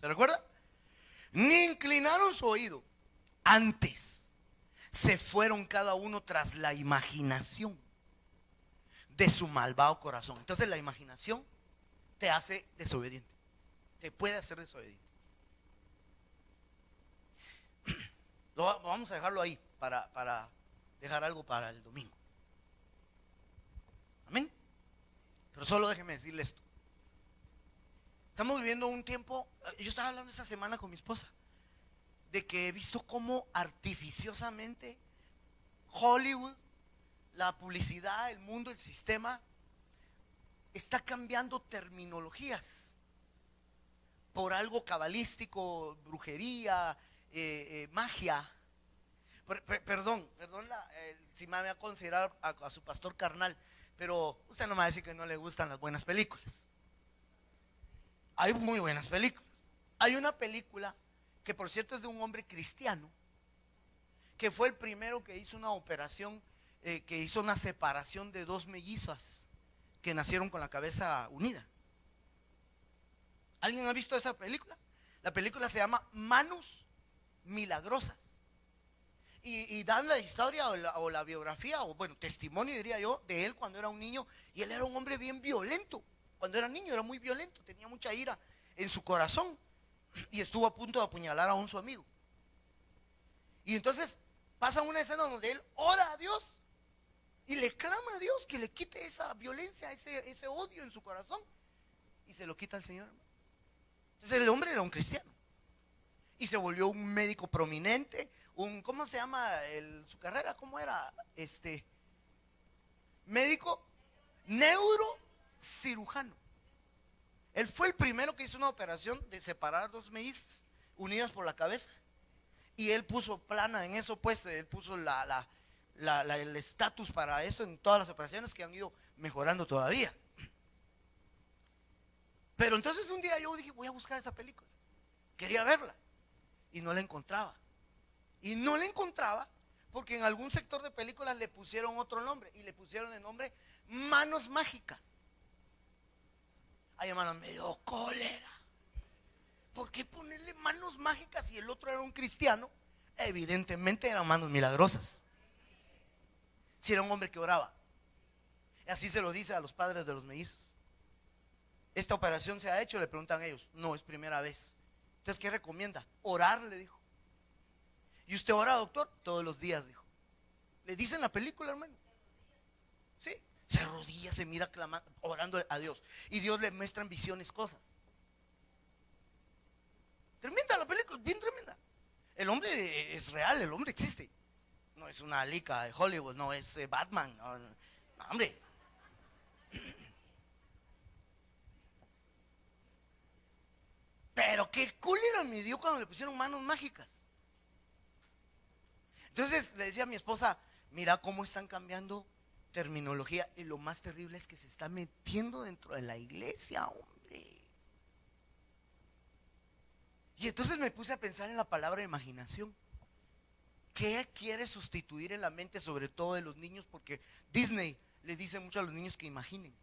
¿Se recuerda? Ni inclinaron su oído. Antes se fueron cada uno tras la imaginación de su malvado corazón. Entonces la imaginación te hace desobediente. Te puede hacer desobediente. Vamos a dejarlo ahí para dejar algo para el domingo. Amén. Pero solo déjeme decirle esto. Estamos viviendo un tiempo, yo estaba hablando esta semana con mi esposa, de que he visto cómo artificiosamente Hollywood, la publicidad, el mundo, el sistema, está cambiando terminologías por algo cabalístico, brujería, magia. Perdón si me va a considerar a su pastor carnal, pero usted no me va a decir que no le gustan las buenas películas. Hay muy buenas películas. Hay una película que por cierto es de un hombre cristiano, que fue el primero que hizo una operación, que hizo una separación de dos mellizas que nacieron con la cabeza unida. ¿Alguien ha visto esa película? La película se llama Manos Milagrosas. Y dan la historia o la biografía, o bueno, testimonio diría yo, de él cuando era un niño. Y él era un hombre bien violento. Cuando era niño era muy violento, tenía mucha ira en su corazón. Y estuvo a punto de apuñalar a su amigo. Y entonces pasa una escena donde él ora a Dios y le clama a Dios que le quite esa violencia, ese odio en su corazón. Y se lo quita al Señor. Entonces el hombre era un cristiano. Y se volvió un médico prominente. ¿Cómo se llama su carrera? ¿Cómo era? Médico neurocirujano. Él fue el primero que hizo una operación de separar dos mellizas unidas por la cabeza. Y él puso plana en eso, pues él puso el estatus para eso en todas las operaciones que han ido mejorando todavía. Pero entonces un día yo dije, voy a buscar esa película. Quería verla y no la encontraba. Y no la encontraba porque en algún sector de películas le pusieron otro nombre y le pusieron el nombre Manos Mágicas. Ay, hermano, me dio cólera. ¿Por qué ponerle manos mágicas si el otro era un cristiano? Evidentemente eran manos milagrosas. Si era un hombre que oraba. Y así se lo dice a los padres de los mellizos. Esta operación se ha hecho, le preguntan ellos. No, es primera vez. Entonces, ¿qué recomienda? Orar, le dijo. ¿Y usted ora, doctor? Todos los días, dijo. Le dicen la película, hermano. Sí, se arrodilla, se mira clamando, orando a Dios. Y Dios le muestra en visiones cosas. Tremenda la película, bien tremenda. El hombre es real, el hombre existe. No es una lica de Hollywood, no es Batman. No, hombre. Pero qué cólera me dio cuando le pusieron manos mágicas. Entonces le decía a mi esposa, mira cómo están cambiando terminología. Y lo más terrible es que se está metiendo dentro de la iglesia, hombre. Y entonces me puse a pensar en la palabra imaginación. ¿Qué quiere sustituir en la mente, sobre todo de los niños? Porque Disney le dice mucho a los niños que imaginen.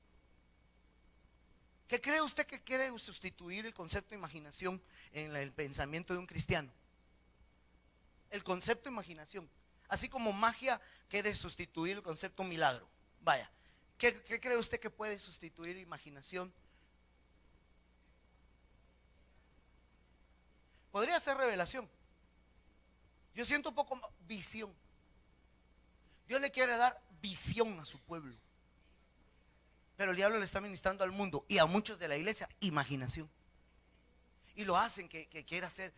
¿Qué cree usted que quiere sustituir el concepto de imaginación en el pensamiento de un cristiano? El concepto de imaginación. Así como magia quiere sustituir el concepto milagro. Vaya, ¿qué cree usted que puede sustituir imaginación? Podría ser revelación. Yo siento un poco visión. Dios le quiere dar visión a su pueblo. Pero el diablo le está ministrando al mundo y a muchos de la iglesia imaginación. Y lo hacen que quiera hacer,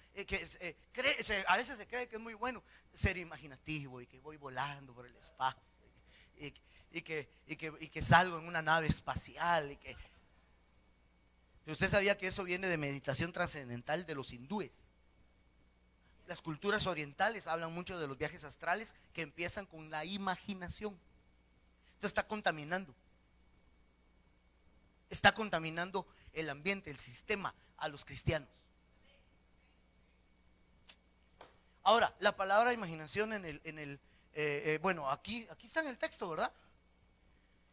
a veces se cree que es muy bueno ser imaginativo y que voy volando por el espacio y que salgo en una nave espacial. ¿Usted sabía que eso viene de meditación trascendental de los hindúes? Las culturas orientales hablan mucho de los viajes astrales que empiezan con la imaginación. Entonces está contaminando el ambiente, el sistema a los cristianos. Ahora, la palabra imaginación bueno, aquí está en el texto, ¿verdad?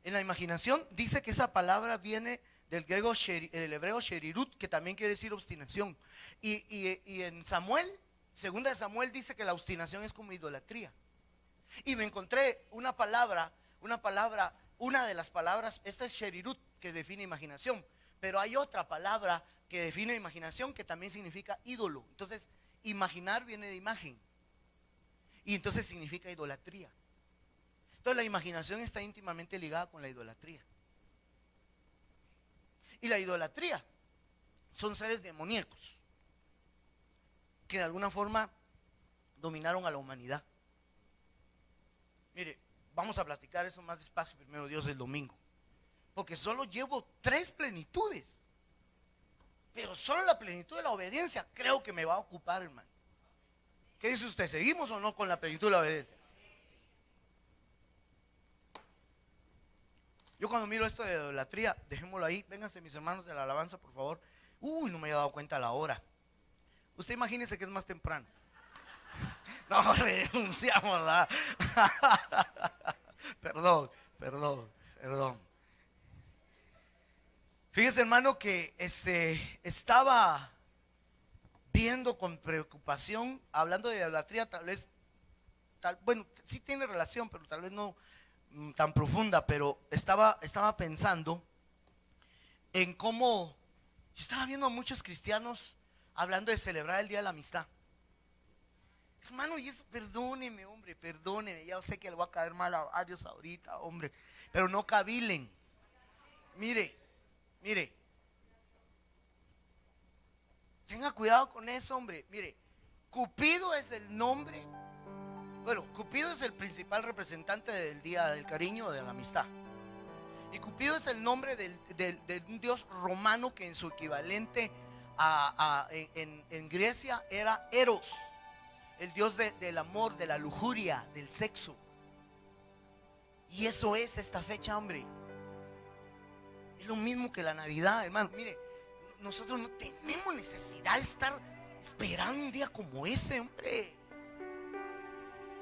En la imaginación dice que esa palabra viene del griego, el hebreo sherirut, que también quiere decir obstinación. Y en Samuel, segunda de Samuel, dice que la obstinación es como idolatría. Y me encontré una de las palabras, esta es sherirut, que define imaginación. Pero hay otra palabra que define imaginación que también significa ídolo. Entonces, imaginar viene de imagen. Y entonces significa idolatría. Entonces la imaginación está íntimamente ligada con la idolatría. Y la idolatría son seres demoníacos que de alguna forma dominaron a la humanidad. Mire, vamos a platicar eso más despacio primero Dios el domingo. Porque solo llevo 3 plenitudes. Pero solo la plenitud de la obediencia creo que me va a ocupar, hermano. ¿Qué dice usted? ¿Seguimos o no con la plenitud de la obediencia? Yo cuando miro esto de idolatría, dejémoslo ahí. Vénganse mis hermanos de la alabanza, por favor. Uy, no me había dado cuenta la hora. Usted imagínese que es más temprano. No, renunciamos, ¿verdad? Perdón. Fíjese, hermano, que estaba viendo con preocupación, hablando de idolatría, tal vez, bueno, sí tiene relación, pero tal vez no tan profunda, pero estaba pensando en cómo yo estaba viendo a muchos cristianos hablando de celebrar el Día de la Amistad. Hermano, y eso, perdóneme, hombre, perdóneme, ya sé que le voy a caer mal a varios ahorita, hombre, pero no cavilen. Mire, tenga cuidado con eso, hombre. Mire, Cupido es el nombre. Bueno, Cupido es el principal representante del Día del Cariño, de la Amistad. Y Cupido es el nombre de un dios romano que en su equivalente en Grecia era Eros, el dios del amor, de la lujuria, del sexo. Y eso es esta fecha, hombre. Es lo mismo que la Navidad, hermano. Mire, nosotros no tenemos necesidad de estar esperando un día como ese, hombre.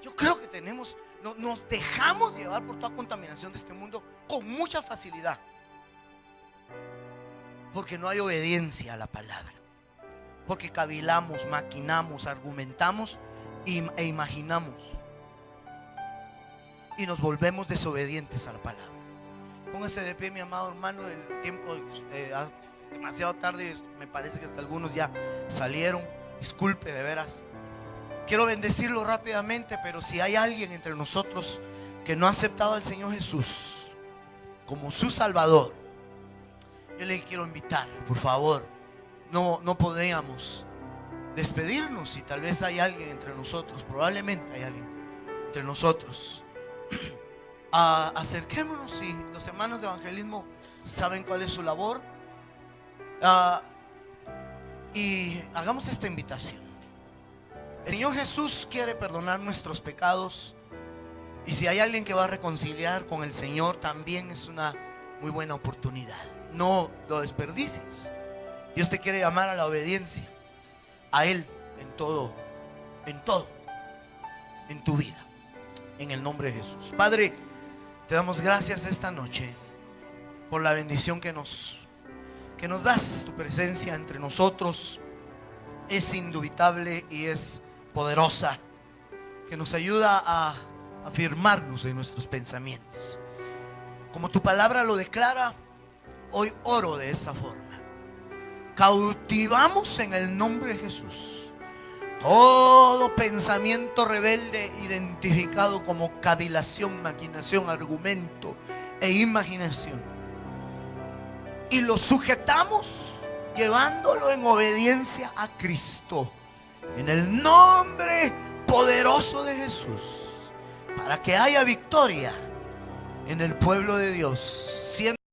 Yo creo que nos dejamos llevar por toda contaminación de este mundo con mucha facilidad, porque no hay obediencia a la palabra, porque cavilamos, maquinamos, argumentamos e imaginamos, y nos volvemos desobedientes a la palabra. Póngase de pie, mi amado hermano. El tiempo demasiado tarde, me parece que hasta algunos ya salieron. Disculpe, de veras. Quiero bendecirlo rápidamente, pero si hay alguien entre nosotros que no ha aceptado al Señor Jesús como su Salvador, yo le quiero invitar, por favor. No podríamos despedirnos si tal vez hay alguien entre nosotros, probablemente hay alguien entre nosotros. Acerquémonos, y los hermanos de evangelismo saben cuál es su labor, y hagamos esta invitación. El Señor Jesús quiere perdonar nuestros pecados, y si hay alguien que va a reconciliar con el Señor, también es una muy buena oportunidad. No lo desperdicies. Dios te quiere llamar a la obediencia a Él en todo en tu vida, en el nombre de Jesús. Padre, te damos gracias esta noche por la bendición que nos das. Tu presencia entre nosotros es indubitable y es poderosa, que nos ayuda a afirmarnos en nuestros pensamientos. Como tu palabra lo declara, hoy oro de esta forma. Cautivamos en el nombre de Jesús todo pensamiento rebelde identificado como cavilación, maquinación, argumento e imaginación, y lo sujetamos llevándolo en obediencia a Cristo, en el nombre poderoso de Jesús, para que haya victoria en el pueblo de Dios, siendo